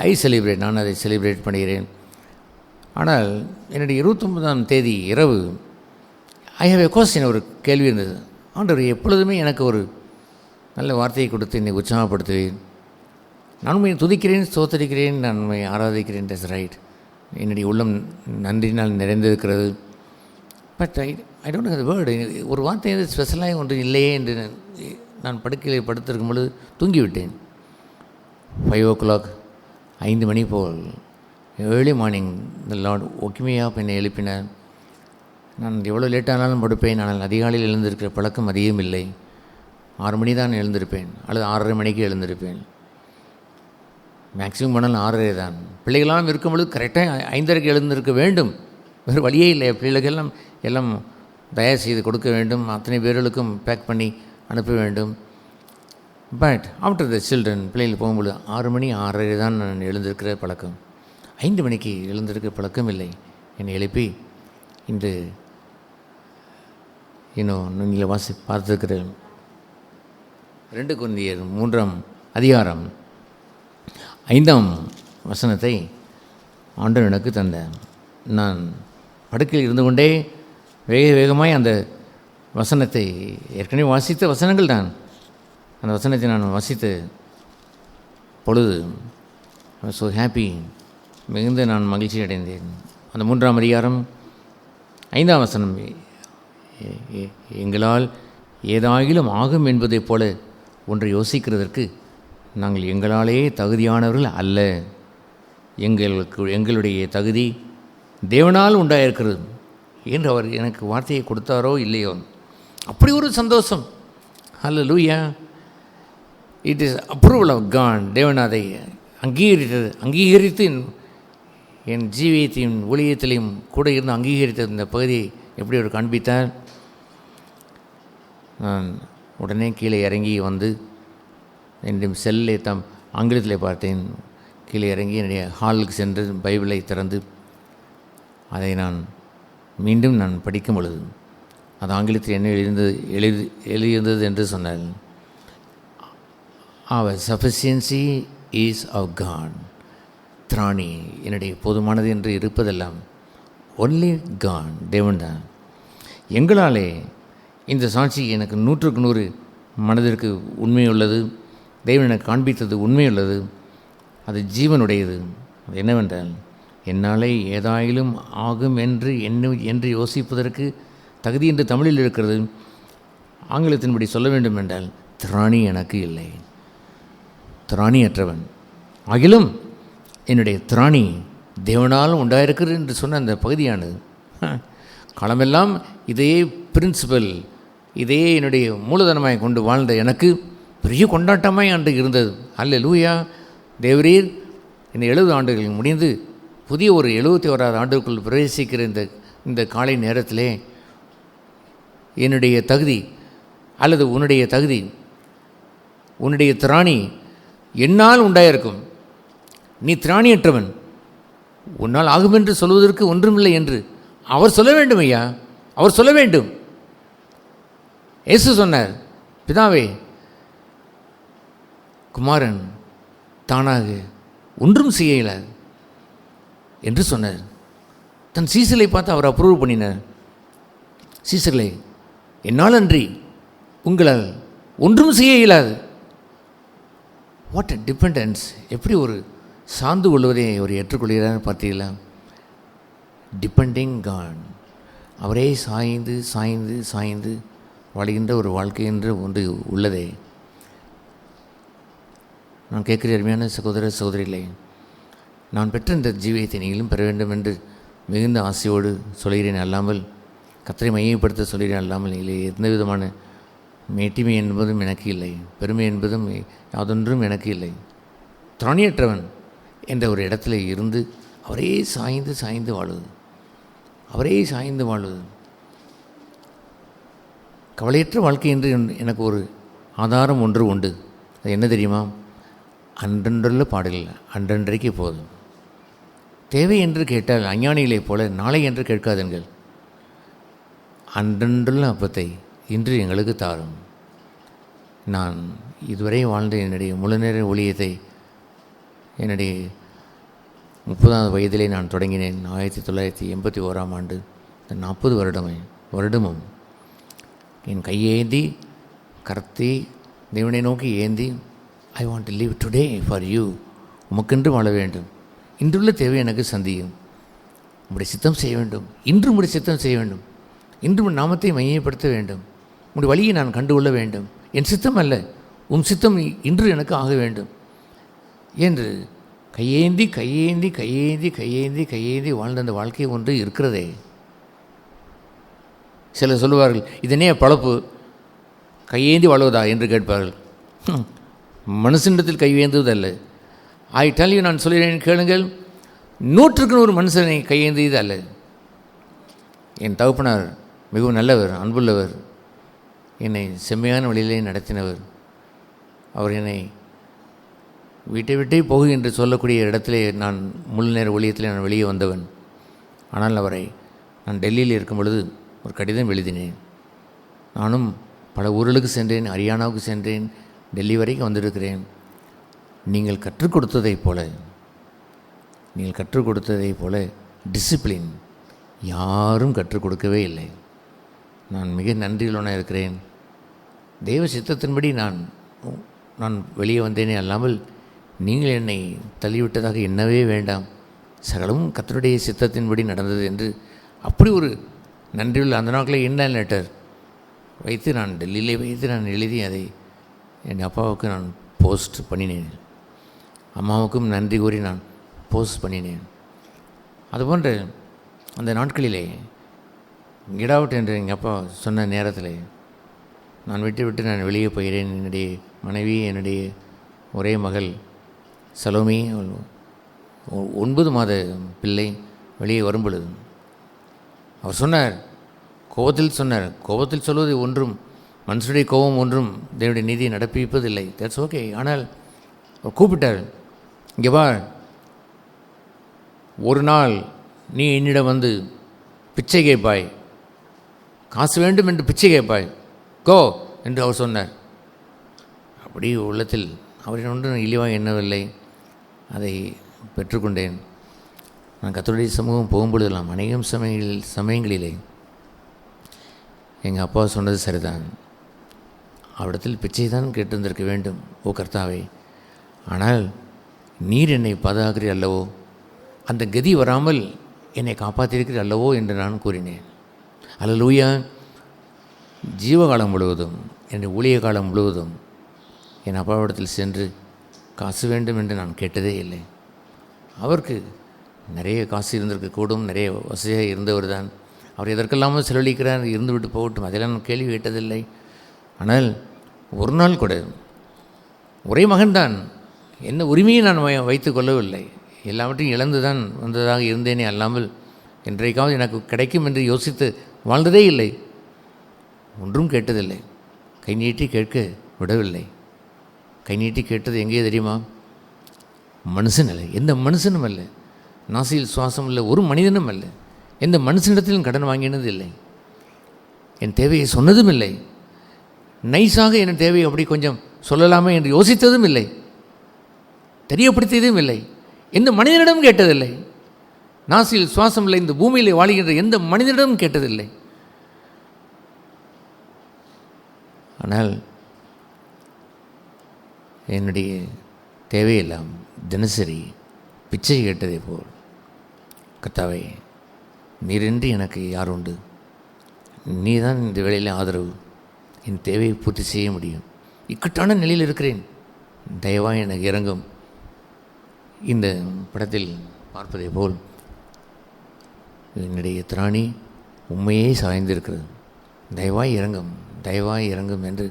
ஐ செலிப்ரேட், நான் அதை செலிப்ரேட் பண்ணுகிறேன். ஆனால் என்னுடைய 29ஆம் தேதி இரவு ஐ ஹேவ் எ கொஸ்டின், ஒரு கேள்வி இருந்தது. ஆண்டவர் எப்பொழுதுமே எனக்கு ஒரு நல்ல வார்த்தையை கொடுத்து என்னை உற்சாகப்படுத்துவேன். நான் உண்மையை துதிக்கிறேன், ஸ்தோத்தரிக்கிறேன், நான் உண்மை ஆராதிக்கிறேன். That's right. என்னுடைய உள்ளம் நன்றினால் நிறைந்திருக்கிறது. But I don't have the word. ஒரு வார்த்தை ஸ்பெஷலாக ஒன்று இல்லையே என்று நான் படுக்கையில் படுத்திருக்கும் பொழுது தூங்கிவிட்டேன். 5 o'clock, 5 மணி போல் ஏர்லி மார்னிங் த லார்ட் ஒக்கிமையாக என்னை எழுப்பினார். நான் எவ்வளோ லேட்டானாலும் படுப்பேன். ஆனால் அதிகாலையில் எழுந்திருக்கிற பழக்கம் அதிகம் இல்லை. 6 மணி தான் எழுந்திருப்பேன், அல்லது 6:30 மணிக்கு எழுந்திருப்பேன். மேக்ஸிமம் பண்ணாலும் 6:30 தான். பிள்ளைகளாம் இருக்கும் பொழுது கரெக்டாக 5:30க்கு எழுந்திருக்க வேண்டும். வேறு வழியே இல்லை. பிள்ளைகளுக்கெல்லாம் எல்லாம் தயார் செய்து கொடுக்க வேண்டும். அத்தனை பேர்களுக்கும் பேக் பண்ணி அனுப்ப வேண்டும். பட் ஆஃப்டர் த சில்ட்ரன், பிள்ளைகள் போகும்பொழுது 6 மணி 6:30 தான் நான் எழுந்திருக்கிற பழக்கம். 5 மணிக்கு எழுந்திருக்கிற பழக்கம் இல்லை. என்னை எழுப்பி இன்று நீங்கள் பார்த்துருக்கிற 2 கொரிந்தியர் 3ஆம் அதிகாரம் 5ஆம் வசனத்தை ஆண்டவர் எனக்கு தந்தார். நான் படுக்கையில் இருந்து கொண்டே வேகமாய் அந்த வசனத்தை, ஏற்கனவே வாசித்த வசனங்கள் தான், அந்த வசனத்தை நான் வாசித்த பொழுது ஸோ ஹாப்பி, மிகுந்த நான் மகிழ்ச்சி அடைந்தேன். அந்த 3ஆம் அதிகாரம் 5ஆம் வசனம், எங்களால் ஏதாயிலும் ஆகும் என்பதைப் போல ஒன்றை யோசிக்கிறதற்கு நாங்கள் எங்களாலே தகுதியானவர்கள் அல்ல. எங்களுடைய தகுதி தேவனால் உண்டாயிருக்கிறது என்று அவர் எனக்கு வார்த்தையை கொடுத்தாரோ இல்லையோ, அப்படி ஒரு சந்தோஷம். Hallelujah. It is approval of God. தேவன் அதை அங்கீகரித்து என் ஜீவியத்தையும் ஊழியத்திலையும் கூட இருந்து அங்கீகரித்த இந்த பகுதியை எப்படி அவர் காண்பித்தார். நான் உடனே கீழே இறங்கி வந்து என்னுடைய செல்லை ஆங்கிலத்தில் பார்த்தேன். கீழே இறங்கி என்னுடைய ஹாலுக்கு சென்று பைபிளை திறந்து அதை மீண்டும் நான் படிக்கும் பொழுது அது ஆங்கிலத்தில் என்ன எழுதியிருந்தது என்று சொன்னார். அவர் சஃபிஷியன்சி இஸ் ஆஃப் காட். திராணி என்னுடைய போதுமானது என்று இருப்பதெல்லாம் ஒன்லி காட், தேவன் தான். எங்களாலே இந்த சாட்சி எனக்கு 100க்கு 100 மனதிற்கு உண்மையுள்ளது. தேவன் எனக்கு காண்பித்தது உண்மையுள்ளது, அது ஜீவனுடையது. அது என்னவென்றால், என்னாலே ஏதாயிலும் ஆகும் என்று யோசிப்பதற்கு தகுதி என்று தமிழில் இருக்கிறது. ஆங்கிலத்தின்படி சொல்ல வேண்டும் என்றால், திராணி எனக்கு இல்லை, திராணியற்றவன். ஆகிலும் என்னுடைய திராணி தேவனால் உண்டாயிருக்கிறது என்று சொன்ன அந்த பகுதியானது காலமெல்லாம் இதே பிரின்சிபல், இதே என்னுடைய மூலதனமாய் கொண்டு வாழ்ந்த எனக்கு பெரிய கொண்டாட்டமாய் அன்று இருந்தது. அல்லேலூயா. தேவரீர் இந்த 70 ஆண்டுகள் முடிந்து புதிய ஒரு 71வது ஆண்டுக்குள் பிரவேசிக்கிற இந்த காலை நேரத்திலே என்னுடைய தகுதி அல்லது உன்னுடைய தகுதி, உன்னுடைய திராணி என்னால் உண்டாயிருக்கும். நீ திராணியற்றவன், உன்னால் ஆகும் என்று சொல்வதற்கு ஒன்றுமில்லை என்று அவர் சொல்ல வேண்டும். ஐயா, அவர் சொல்ல வேண்டும். இயேசு சொன்னார், பிதாவே, குமாரன் தானாக ஒன்றும் செய்யல என்று சொன்னார். தன் சீசர்களை பார்த்து அவர் அப்ரூவ் பண்ணினார். சீசர்களே, என்னால் அன்றி உங்களால் ஒன்றும் செய்ய இயலாது. What a dependence! எப்படி ஒரு சார்ந்து கொள்வதை அவர் ஏற்றுக்கொள்கிறார் பார்த்தீங்களா? Depending God. அவரே சாய்ந்து சாய்ந்து சாய்ந்து வாழ்கின்ற ஒரு வாழ்க்கை என்று ஒன்று உள்ளதே. நான் கேட்கிற அருமையான சகோதர சகோதரிகளே, நான் பெற்ற இந்த ஜீவியத்தை நீங்களும் பெற வேண்டும் என்று மிகுந்த ஆசையோடு சொல்கிறேன். அல்லாமல் கர்த்தரை மையப்படுத்த சொல்கிறேன். அல்லாமல் இல்லை, எந்த விதமான மேட்டிமை என்பதும் எனக்கு இல்லை, பெருமை என்பதும் யாதொன்றும் எனக்கு இல்லை. திராணியற்றவன் என்ற ஒரு இடத்துல இருந்து அவரே சாய்ந்து சாய்ந்து வாழுவது, அவரே சாய்ந்து வாழுவது. கவலையற்ற வாழ்க்கை என்று எனக்கு ஒரு ஆதாரம் ஒன்று உண்டு. அது என்ன தெரியுமா? அன்றன்றுள்ள பாடல்கள் அன்றன்றைக்கு போதும். தேவை என்று கேட்டால் அஞ்ஞானிகளைப் போல நாளை என்று கேட்காதீர்கள். அன்றன்றுள்ள அப்பத்தை இன்று எங்களுக்கு தாரும். நான் இதுவரை வாழ்ந்த என்னுடைய முழுநேர ஊழியத்தை என்னுடைய 30வது வயதிலே நான் தொடங்கினேன். 1981ஆம் ஆண்டு. இந்த 40 வருடமும் என் கையேந்தி கர்த்தி தேவனை நோக்கி ஏந்தி, I want to live today for you. உமக்கென்று வாழ வேண்டும். இன்றுள்ள தேவை எனக்கு சந்தியும். உம்முடைய சித்தம் செய்ய வேண்டும். இன்று உம்முடைய சித்தம் செய்ய வேண்டும். இன்று நாமத்தை மையப்படுத்த வேண்டும். உம்முடைய வழியை நான் கண்டுகொள்ள வேண்டும். என் சித்தம் அல்ல, உம் சித்தம் இன்று எனக்கு ஆக வேண்டும் என்று கையேந்தி கையேந்தி கையேந்தி கையேந்தி கையேந்தி வாழ்ந்த அந்த வாழ்க்கை ஒன்று இருக்கிறதே. சிலர் சொல்லுவார்கள், இதனே பழப்பு, கையேந்தி வாழ்வதா என்று கேட்பார்கள். மனுஷனிடத்தில் கையேந்துவதல்ல. ஐ டெல் யூ, நான் சொல்கிறேன் கேளுங்கள், 100க்கு 100 மனுஷனை கையேந்தியது அல்ல. என் தகப்பனார் மிகவும் நல்லவர், அன்புள்ளவர், என்னை செம்மையான வழியிலே நடத்தினவர். அவர் என்னை வீட்டை விட்டே போகு என்று சொல்லக்கூடிய இடத்திலே நான் முழு நேர ஊழியத்தில் நான் வெளியே வந்தவன். ஆனால் அவரை நான் டெல்லியில் இருக்கும் பொழுது ஒரு கடிதம் எழுதினேன். நானும் பல ஊர்களுக்கு சென்றேன், ஹரியானாவுக்கு சென்றேன், டெல்லி வரைக்கும் வந்திருக்கிறேன். நீங்கள் கற்றுக் கொடுத்ததைப் போல நீங்கள் கற்றுக் கொடுத்ததை போல டிசிப்ளின் யாரும் கற்றுக் கொடுக்கவே இல்லை. நான் மிக நன்றியுள்ளவனாக இருக்கிறேன். தெய்வ சித்தத்தின்படி நான் வெளியே வந்தேனே அல்லாமல் நீங்கள் என்னை தள்ளிவிட்டதாக எண்ணவே வேண்டாம். சகலமும் கர்த்தருடைய சித்தத்தின்படி நடந்தது என்று அப்படி ஒரு நன்றியுள்ள அந்த நாட்களில் என்ன லெட்டர் வைத்து நான் டெல்லியிலே வைத்து நான் எழுதி அதை என் அப்பாவுக்கு நான் போஸ்ட் பண்ணினேன். அம்மாவுக்கும் நன்றி கூறி நான் போஸ்ட் பண்ணினேன். அதுபோன்ற அந்த நாட்களிலே கெட் அவுட் என்று எங்கள் அப்பா சொன்ன நேரத்தில் நான் விட்டு நான் வெளியே போகிறேன். என்னுடைய மனைவி, என்னுடைய ஒரே மகள் சலோமி, 9 மாத பிள்ளை வெளியே வரும் பொழுது அவர் சொன்னார், கோபத்தில் சொல்வது ஒன்றும் மனுஷனுடைய கோபம் ஒன்றும் தேவனுடைய நீதியை நடப்பிப்பதில்லை. That's okay. ஆனால் அவர் கூப்பிட்டார், இங்கே வா, ஒரு நாள் நீ என்னிடம் வந்து பிச்சை கேட்பாய், காசு வேண்டும் என்று பிச்சை கேட்பாய், கோ என்று அவர் சொன்னார். அப்படி உள்ளத்தில் அவரின் ஒன்றும் இழிவாக எண்ணவில்லை. அதை பெற்றுக்கொண்டேன். நான் கர்த்தருடைய சமூகம் போகும்பொழுதெல்லாம் அநேகம் சமயங்களிலே எங்கள் அப்பா சொன்னது சரிதான், அவரிடத்தில் பிச்சை தான் கேட்டிருந்திருக்க வேண்டும் ஓ கர்த்தாவே, ஆனால் நீர் என்னை பாதுகாக்கிறீர் அல்லவோ, அந்த கதி வராமல் என்னை காப்பாற்றியிருக்கிறீர் அல்லவோ என்று நான் கூறினேன். அல்லேலூயா. ஜீவகாலம் முழுவதும், என்னுடைய ஊழிய காலம் முழுவதும் என் அப்பாவிடத்தில் சென்று காசு வேண்டும் என்று நான் கேட்டதே இல்லை. அவருக்கு நிறைய காசு இருந்திருக்கக்கூடும், நிறைய வசதியாக இருந்தவர் தான். அவர் எதற்கெல்லாமோ செலவழிக்கிறார், இருந்துவிட்டு போகட்டும், அதெல்லாம் நான் கேள்வி கேட்டதில்லை. ஆனால் ஒரு நாள் கூட ஒரே மகன்தான், என்ன உரிமையை நான் வைத்து கொள்ளவில்லை. எல்லாவற்றையும் இழந்து தான் வந்ததாக இருந்தேனே அல்லாமல் என்றைக்காவது எனக்கு கிடைக்கும் என்று யோசித்து வாழ்ந்ததே இல்லை. ஒன்றும் கேட்டதில்லை. கை நீட்டி கேட்க விடவில்லை. கை நீட்டி கேட்டது எங்கே தெரியுமா? மனுஷன் அல்ல, எந்த மனுஷனும் அல்ல, நாசியில் சுவாசம் இல்லை ஒரு மனிதனும் அல்ல, எந்த மனுஷனிடத்திலும் கடன் வாங்கினது இல்லை, என் தேவையை சொன்னதும் இல்லை, நைஸாக என் தேவையை அப்படி கொஞ்சம் சொல்லலாமே என்று யோசித்ததும் இல்லை, தெரியப்படுத்தியதும் இல்லை, எந்த மனிதனிடம் கேட்டதில்லை. நாசியில் சுவாசம் இல்லை, இந்த பூமியிலே வாழுகின்ற எந்த மனிதனிடம் கேட்டதில்லை. ஆனால் என்னுடைய தேவையெல்லாம் தினசரி பிச்சை கேட்டதை போல், கர்த்தாவே நீரின்றி எனக்கு யார் உண்டு, நீ தான் இந்த வேளையில் ஆதரவு, என் தேவையை பூர்த்தி செய்ய முடியும், இக்கட்டான நிலையில் இருக்கிறேன், தயவாய் எனக்கு இறங்கும். இந்த படத்தில் பார்ப்பதை போல் என்னுடைய திராணி உண்மையே சாய்ந்திருக்கிறது, தயவாய் இறங்கும், தயவாய் இறங்கும் என்று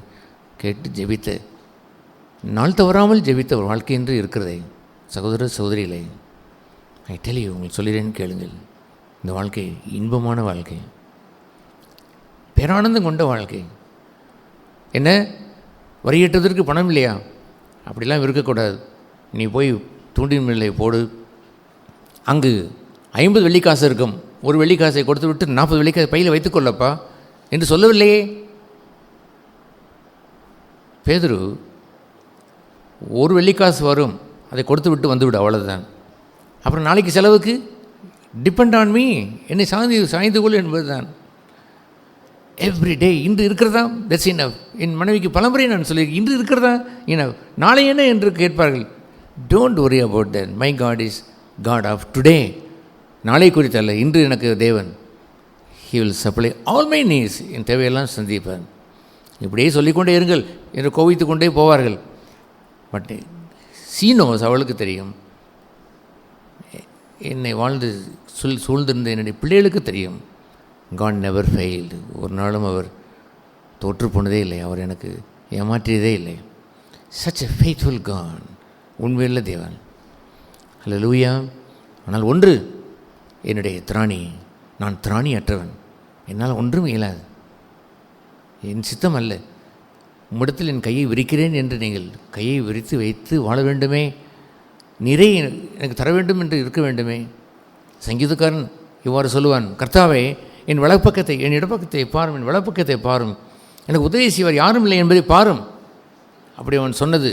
கேட்டு ஜெபித்த, நாள் தவறாமல் ஜெபித்த ஒரு வாழ்க்கை என்று இருக்கிறதே சகோதர சகோதரிகளே, ஐ டெல் யூ, உங்களுக்கு சொல்கிறேன்னு கேளுங்கள். இந்த வாழ்க்கை இன்பமான வாழ்க்கை, பேரானந்தம் கொண்ட வாழ்க்கை. என்ன வரிகட்டுவதற்கு பணம் இல்லையா? அப்படிலாம் இருக்கக்கூடாது. நீ போய் தூண்டின் மில்லை போடு, அங்கு 50 வெள்ளிக்காசு இருக்கும், ஒரு வெள்ளிக்காசை கொடுத்து விட்டு 40 வெள்ளிக்காசை பையில் வைத்துக்கொள்ளப்பா என்று சொல்லவில்லையே. பேதுரு ஒரு வெள்ளிக்காசு வரும், அதை கொடுத்து விட்டு வந்துவிடு, அவ்வளோதான். அப்புறம் நாளைக்கு செலவுக்கு டிபெண்ட் ஆன் மீ, என்னை சாய்ந்து கொள் என்பது தான். எவ்ரிடே இன்று இருக்கிறதா, தட்ஸ் இனஃப். என் மனைவிக்கு பலமுறை நான் சொல்லியிருக்கேன், இன்று இருக்கிறதா இனஃப், நாளை என்ன என்று கேட்பார்கள். Don't worry about that, my God is God of today. நாளை குறித்தல்ல, இன்று எனக்கு தேவன், he will supply all my needs, என் தேவையெல்லாம் சந்திப்பார். இப்படியே சொல்லிக்கொண்டே இருங்கள் என்று கோவித்து கொண்டே போவார்கள். பட் சீனோஸ், அவளுக்கு தெரியும், என்னை வாழ்ந்து சூழ்ந்திருந்த என்னுடைய பிள்ளைகளுக்கு தெரியும், காட் நெவர் ஃபெயில்டு, ஒரு நாளும் அவர் தோற்று போனதே இல்லை, அவர் எனக்கு ஏமாற்றியதே இல்லை. சச் எ ஃபெய்த்ஃபுல் காட், உண்மையுள்ள தேவன். அல்லேலூயா. ஆனால் ஒன்று, என்னுடைய திராணி, நான் திராணி அற்றவன், என்னால் ஒன்றும் இயலாது, என் சித்தம் அல்ல. உம்மிடத்தில் என் கையை விரிக்கிறேன் என்று நீங்கள் கையை விரித்து வைத்து வாழ வேண்டுமே, நிறைய எனக்கு தர வேண்டும் என்று இருக்க வேண்டுமே. சங்கீதக்காரன் இவ்வாறு சொல்லுவான், கர்த்தாவே என் வலப்பக்கத்தை, என் இடப்பக்கத்தை பாரும், என் வலப்பக்கத்தை பாரும், எனக்கு உதவி செய்வார் யாரும் இல்லை என்பதை பாரும். அப்படி அவன் சொன்னது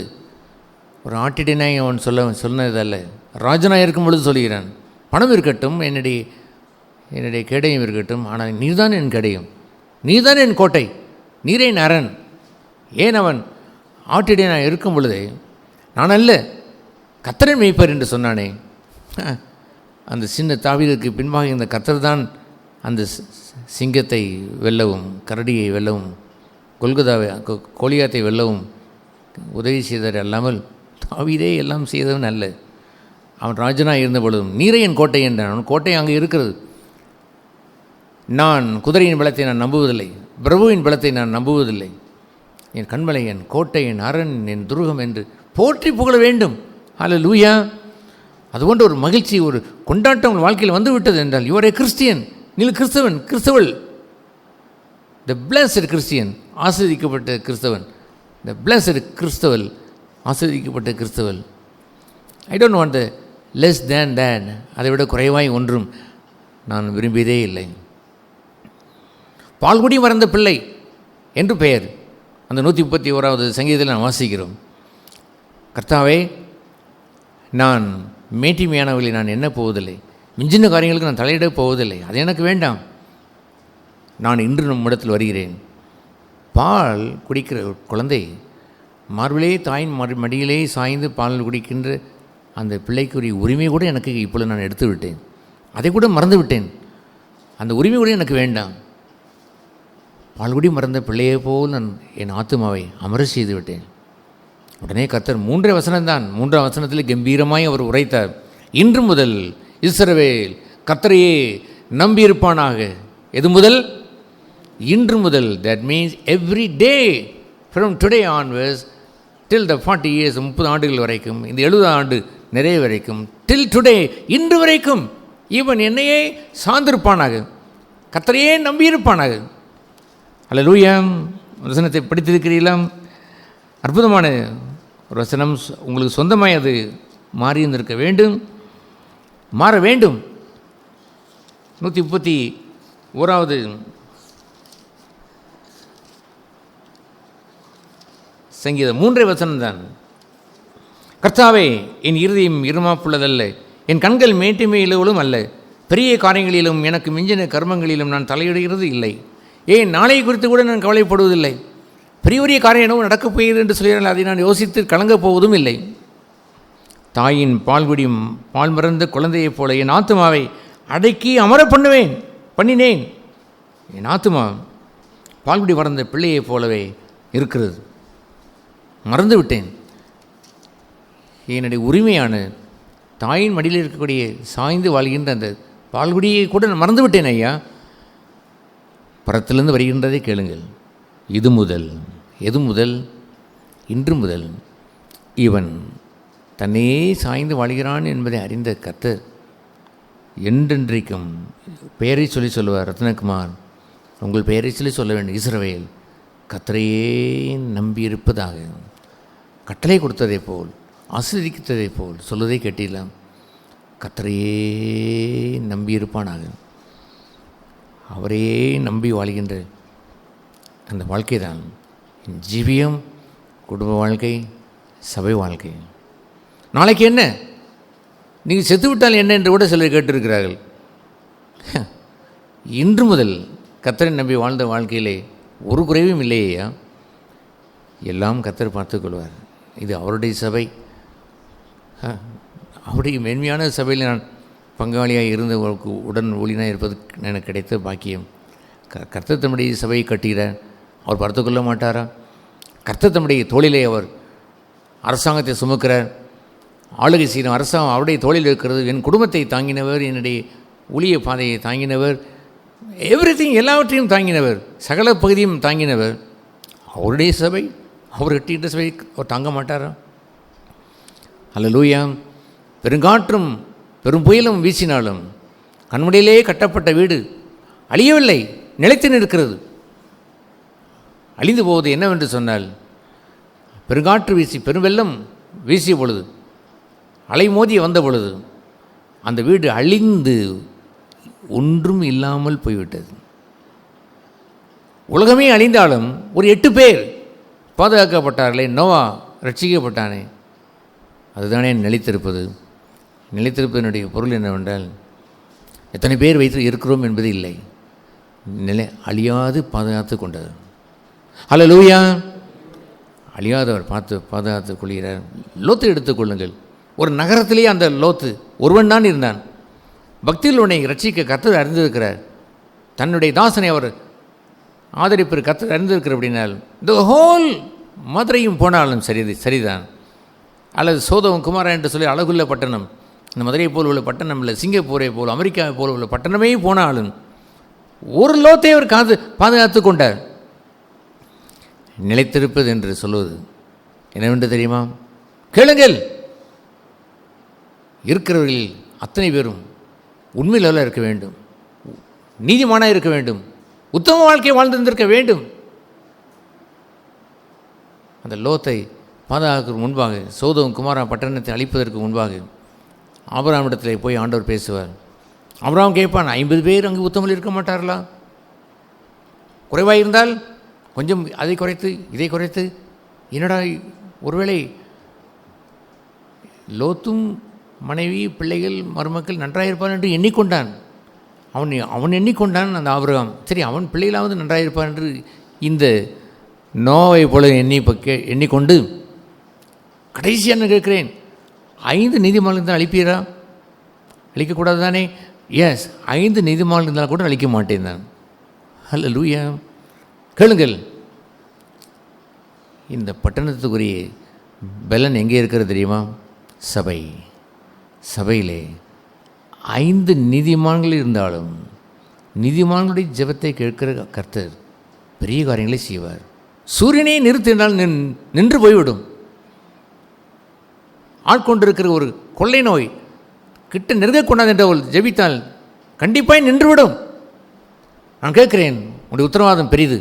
ஒரு ஆட்டிடினாய் அவன் சொன்னதல்ல, ராஜனாக இருக்கும் பொழுது சொல்கிறான், பணம் இருக்கட்டும், என்னுடைய கேடயம் இருக்கட்டும், ஆனால் நீர்தான் என் கேடயம், நீர்தான் என் கோட்டை, நீரே என் அரண். ஏன் அவன் ஆட்டிடினாய் இருக்கும் பொழுதே நான் அல்ல கர்த்தரின் மேய்ப்பர் என்று சொன்னானே, அந்த சின்ன தாவீதுக்கு பின்பாக இந்த கர்த்தர் தான் அந்த சிங்கத்தை வெல்லவும், கரடியை வெல்லவும், கொல்கதாவை கோலியாத்தை வெல்லவும் உதவி செய்தார். அல்லாமல் தாவீதே எல்லாம் செய்தவன் அல்ல. அவன் ராஜனாக இருந்த பொழுதும் நீரை என் கோட்டை என்றான். அவன் கோட்டை அங்கே இருக்கிறது. நான் குதிரையின் பலத்தை நான் நம்புவதில்லை, பிரபுவின் பலத்தை நான் நம்புவதில்லை. என் கண்மலை, என் கோட்டை, என் அரண், என் துருகம் என்று போற்றி புகழ வேண்டும். ஹல்லேலூயா. அதுபோன்ற ஒரு மகிழ்ச்சி, ஒரு கொண்டாட்டம் உங்கள் வாழ்க்கையில் வந்து விட்டது என்றால் யுவர் ஏ கிறிஸ்டியன், நீங்கள் கிறிஸ்தவன், கிறிஸ்தவள். த பிளஸ்ட் கிறிஸ்டியன், ஆசீர்வதிக்கப்பட்ட கிறிஸ்தவன். த பிளஸ்ட் கிறிஸ்தவல், ஆசீர்வதிக்கப்பட்ட கிறிஸ்தவல். I don't want the less than than, அதை விட குறைவாய் ஒன்றும் நான் விரும்பியதே இல்லை. பால்குடி மறந்த பிள்ளை என்று பெயர் அந்த 131வது சங்கீதத்தில் நான் வாசிக்கிறோம். கர்த்தாவே, நான் மேட்டிமையானவர்களை நான் என்ன போவதில்லை, மிஞ்சின காரியங்களுக்கு நான் தலையிட போவதில்லை, அது எனக்கு வேண்டாம். நான் இன்று நம்மிடத்தில் வருகிறேன். பால் குடிக்கிற குழந்தை மார்பிலே தாயின் மடியிலே சாய்ந்து பால் குடிக்கின்ற அந்த பிள்ளைக்குரிய உரிமை கூட எனக்கு இப்பொழுது நான் எடுத்து விட்டேன், அதை கூட மறந்து விட்டேன். அந்த உரிமை கூட எனக்கு வேண்டாம். பால்குடி மறந்த பிள்ளையை போல் நான் என் ஆத்துமாவை அமர செய்து விட்டேன். உடனே கர்த்தர் 3 வசனம்தான், 3ஆம் வசனத்தில் கம்பீரமாய் அவர் உரைத்தார், இன்று முதல் இஸ்ரவேல் கர்த்தரையே நம்பியிருப்பானாக. எது முதல்? இன்று முதல். That means every day from today ஆன்வர்ஸ் till the 40 years, 30 ஆண்டுகள் வரைக்கும், இந்த 70 ஆண்டு நிறைய வரைக்கும், டில் டுடே, இன்று வரைக்கும் இவன் என்னையே சார்ந்திருப்பானாக, கர்த்தரையே நம்பியிருப்பானாக. அல்லேலூயா. வசனத்தை படித்திருக்கிறீர்களா? அற்புதமான ஒரு வசனம். உங்களுக்கு சொந்தமாய் அது மாறி இருந்திருக்க வேண்டும், மாற வேண்டும். 131வது சங்கீதம் 3 வசனம்தான். கர்த்தாவே, என் இருதயம் இருமாப்புள்ளதல்ல, என் கண்கள் மேட்டிமையிலும் அல்ல, பெரிய காரியங்களிலும் எனக்கு மிஞ்சின கர்மங்களிலும் நான் தலையிடுகிறது இல்லை. ஏன் நாளை குறித்து கூட நான் கவலைப்படுவதில்லை. பெரிய பெரிய காரியம் என்னவோ நடக்கப் போகிறது என்று சொல்கிறார்கள், அதை நான் யோசித்து கலங்கப் போவதும் இல்லை. தாயின் பால்குடியும் பால் மறந்த குழந்தையைப் போல என் ஆத்துமாவை அடக்கி அமர பண்ணினேன். என் ஆத்துமா பால்குடி மறந்த பிள்ளையைப் போலவே இருக்கிறது. மறந்து விட்டேன். என்னுடைய உரிமையான தாயின் மடியில் இருக்கக்கூடிய சாய்ந்து வாழ்கின்ற அந்த பால்குடியை கூட நான் மறந்து விட்டேன் ஐயா. பரத்திலிருந்து வருகின்றதை கேளுங்கள். இது முதல், எது முதல்? இன்று முதல் இவன் தன்னையே சாய்ந்து வாழ்கிறான் என்பதை அறிந்த கர்த்தர் என்றென்றைக்கும் பெயரை சொல்லுவார். ரத்னகுமார், உங்கள் பெயரை சொல்ல வேண்டும். இஸ்ரவேல் கர்த்தரையே நம்பியிருப்பதாக. கட்டளை கொடுத்ததை போல், ஆசீர்வதித்ததை போல் சொல்வதை கேட்டீர்களாம். கர்த்தரையே நம்பியிருப்பானாக. அவரையே நம்பி வாழ்கின்ற அந்த வாழ்க்கை தான் ஜீவியம், குடும்ப வாழ்க்கை, சபை வாழ்க்கை. நாளைக்கு என்ன? நீங்கள் செத்துவிட்டால் என்ன என்று கூட சிலர் கேட்டிருக்கிறார்கள். இன்று முதல் கர்த்தரை நம்பி வாழ்ந்த வாழ்க்கையிலே ஒரு குறைவும் இல்லையா? எல்லாம் கர்த்தர் பார்த்துக்கொள்வார். இது அவருடைய சபை. அவருடைய மேன்மையான சபையில் நான் பங்காளியாக இருந்தவர்களுக்கு உடன் ஊழியனாக இருப்பதற்கு எனக்கு கிடைத்த பாக்கியம். கர்த்தர் தம்முடைய சபையை கட்டுகிறார். அவர் பார்த்துக்கொள்ள மாட்டாரா? கர்த்தர் தம்முடைய தோளிலே அவர் அரசாங்கத்தை சுமக்கிறார். ஆளுகை செய்யும் அரசாங்கம் அவருடைய தோளில் இருக்கிறது. என் குடும்பத்தை தாங்கினவர், என்னுடைய ஊழிய பாதையை தாங்கினவர், எவ்ரிதிங், எல்லாவற்றையும் தாங்கினவர், சகல பகுதியும் தாங்கினவர். அவருடைய சபை, அவர் கட்டுகின்ற சபை அவர் தாங்க மாட்டாரா? அல்லேலூயா. பெருங்காற்றும் பெரும் புயலும் வீசினாலும் கண்முடியிலே கட்டப்பட்ட வீடு அழியவில்லை, நிலைத்து நிற்கிறது. அழிந்து போவது என்னவென்று சொன்னால், பெருங்காற்று வீசி பெருவெள்ளம் வீசிய பொழுது, அலை மோதி வந்த பொழுது அந்த வீடு அழிந்து ஒன்றும் இல்லாமல் போய்விட்டது. உலகமே அழிந்தாலும் ஒரு 8 பேர் பாதுகாக்கப்பட்டார்களே, நோவா ரட்சிக்கப்பட்டானே, அதுதானே நிலைத்திருப்பது. நிலைத்திருப்பதனுடைய பொருள் என்னவென்றால், எத்தனை பேர் வைத்து இருக்கிறோம் என்பது இல்லை, அழியாது பாதுகாத்து கொண்டது. அல்லேலூயா. அழியாதவர் பாதுகாத்து கொள்கிறார். லோத்தை எடுத்துக்கொள்ளுங்கள். ஒரு நகரத்திலேயே அந்த லோத்து ஒருவன் தான் இருந்தான். பக்தியில் உன்னை ரட்சிக்க கர்த்தர் அறிந்திருக்கிறார். தன்னுடைய தாசனை அவர் ஆதரிப்பு கர்த்தர் அறிந்திருக்கிறார். அப்படின்னால் த ஹோல் மதுரையும் போனாலும் சரிதான். அல்லது சோதோம் குமாரா என்று சொல்லி அழகுள்ள பட்டணம், இந்த மதுரை போல் உள்ள பட்டணம் இல்லை, சிங்கப்பூரை போல் அமெரிக்காவை போல் உள்ள பட்டணமே போனாலும் ஒரு லோத்தை அவர் பாதுகாத்து கொண்டார். நிலைத்திருப்பது என்று சொல்வது என்னவென்று தெரியுமா? கேளுங்கள். இருக்கிறவர்கள் அத்தனை பேரும் உண்மையில் இருக்க வேண்டும், நீதிமானாக இருக்க வேண்டும், உத்தம வாழ்க்கை வாழ்ந்திருந்திருக்க வேண்டும். அந்த லோத்தை பாதுகாக்க முன்பாக, சோதோம் குமாரா பட்டணத்தை அழிப்பதற்கு முன்பாக ஆபிரகாமிடத்தில் போய் ஆண்டவர் பேசுவார். ஆபிரகாம் கேட்பான், 50 பேர் அங்கு உத்தமில் இருக்க மாட்டார்களா? குறைவாக இருந்தால் கொஞ்சம் அதை குறைத்து இதை குறைத்து, என்னடா ஒருவேளை லோத்தும் மனைவி பிள்ளைகள் மருமக்கள் நன்றாயிருப்பான் என்று எண்ணிக்கொண்டான். அவன் எண்ணிக்கொண்டான் அந்த ஆபிரகாம். சரி, அவன் பிள்ளைகளாவது நன்றாயிருப்பான் என்று இந்த நோவை போல எண்ணிக்கொண்டு கடைசியாக கேட்கிறேன், 5 நீதிமான்கள் இருந்தால் அழிப்பீரா? அழிக்கக்கூடாது தானே? எஸ், 5 நீதிமான்கள் இருந்தால் கூட அழிக்க மாட்டேன் தான். அல்லேலூயா. கேளுங்கள். இந்த பட்டணத்துக்குரிய பலன் எங்கே இருக்கிறது தெரியுமா? சபையிலே 5 நீதிமான்கள் இருந்தாலும் நீதிமான்களுடைய ஜெபத்தை கேட்கிற கர்த்தர் பெரிய காரியங்களை செய்வார். சூரியனை நிறுத்தினால் நின்று போய்விடும். ஆட்கொண்டிருக்கிற ஒரு கொள்ளை நோய் கிட்ட நெருங்கக்கூடாது என்று ஜெபித்தால் கண்டிப்பாக நின்றுவிடும். நான் கேட்கிறேன், உங்களுடைய உத்தரவாதம் பெரிது.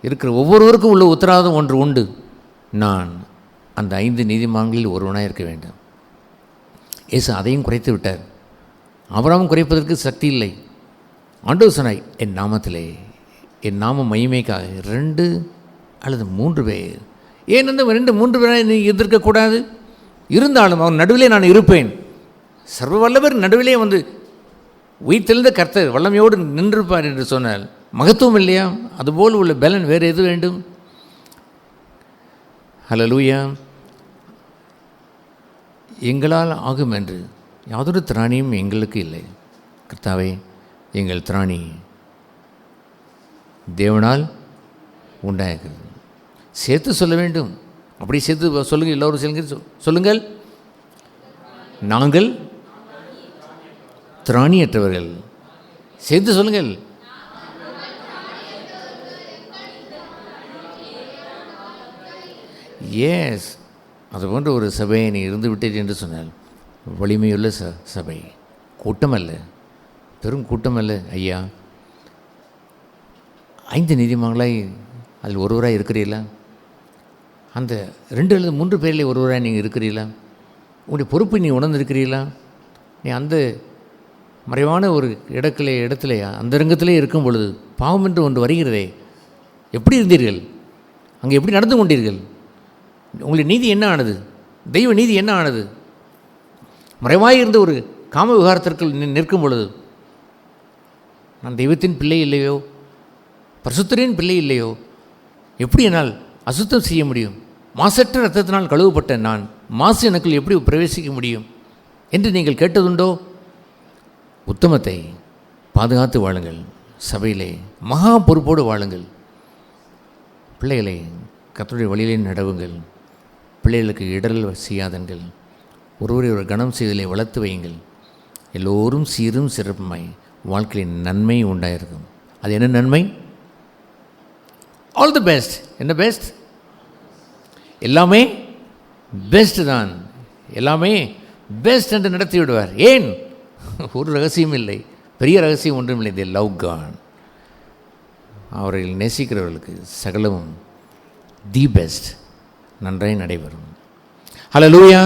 இருக்கிற ஒவ்வொருவருக்கும் உள்ள உத்தரவாதம் ஒன்று உண்டு. நான் அந்த 5 நீதிமான்களில் ஒருவனாக இருக்க வேண்டும். இயேசு அதையும் குறைத்து விட்டார். ஆபிரகாம் குறைப்பதற்கு சக்தி இல்லை. ஆண்டவர் சொன்னாய், என் நாமத்திலே, என் நாம மகிமைக்காக 2 அல்லது 3 பேர், ஏன் அந்த 2-3 பேரை நீ எதிர்க்கக்கூடாது? இருந்தாலும் அவன் நடுவிலே நான் இருப்பேன். சர்வ வல்லவர் நடுவிலே வந்து உயிர்த்தெழுந்த கர்த்தர் வல்லமையோடு நின்றிருப்பார் என்று சொன்னால் மகத்துவம் இல்லையா? அதுபோல் உள்ள பலன் வேறு எது வேண்டும்? அல்லேலூயா. எங்களால் ஆகும் என்று யாதொரு திராணியும் எங்களுக்கு இல்லை. கர்த்தாவே, எங்கள் திராணி தேவனால் உண்டாகிறது. சேர்த்து சொல்ல வேண்டும். அப்படி சேர்த்து சொல்லுங்கள். எல்லோரும் சொல்லுங்கள். நாங்கள் திராணியற்றவர்கள். சேர்த்து சொல்லுங்கள். எஸ், அதுபோன்ற ஒரு சபையை நீ இருந்து விட்டீர்கள் என்று சொன்னால் வலிமையுள்ள சபை, கூட்டம் அல்ல, பெரும் கூட்டம் அல்ல ஐயா. 5 நீதிமான்களாய் அதில் ஒருவராக இருக்கிறீர்களா? அந்த 2 அல்லது 3 பேரில் ஒருவராக நீங்கள் இருக்கிறீர்களா? உங்களுடைய பொறுப்பை நீ உணர்ந்திருக்கிறீர்களா? நீ அந்த மறைவான ஒரு இடத்துல அந்த ரங்கத்திலே இருக்கும் பொழுது பாவம் என்று ஒன்று வருகிறதே, எப்படி இருந்தீர்கள்? அங்கே எப்படி நடந்து கொண்டீர்கள்? உங்களுடைய நீதி என்ன ஆனது? தெய்வ நீதி என்ன ஆனது? மறைவாக இருந்த ஒரு காம விகாரத்திற்குள் நிற்கும் பொழுது, நான் தெய்வத்தின் பிள்ளை இல்லையோ, பரிசுத்தரின் பிள்ளை இல்லையோ, எப்படி என்னால் அசுத்தம் செய்ய முடியும்? மாசற்ற இரத்தத்தினால் கழுவப்பட்ட நான் மாசு எனக்குள் எப்படி பிரவேசிக்க முடியும் என்று நீங்கள் கேட்டதுண்டோ? உத்தமத்தை பாதுகாத்து வாழுங்கள். சபையிலே மகா பொறுப்போடு வாழுங்கள். பிள்ளைகளை கர்த்தருடைய வழியிலே நடவுங்கள். பிள்ளைகளுக்கு இடரல் செய்யாதங்கள். ஒருவரை ஒரு கனம் செய்தலை வளர்த்து வையுங்கள். எல்லோரும் சீரும் சிறப்புமாய் வாழ்க்கையில் நன்மை உண்டாயிருக்கும். அது என்ன நன்மை? All the best. என்ன பெஸ்ட்? எல்லாமே பெஸ்ட் தான். எல்லாமே பெஸ்ட் என்று நடத்தி விடுவார். ஏன்? ஒரு ரகசியம் இல்லை, பெரிய ரகசியம் ஒன்றும் இல்லை. The love God. அவர்கள் நேசிக்கிறவர்களுக்கு சகலமும் தி பெஸ்ட் நன்றாய் நடைபெறும். ஹல்லேலூயா.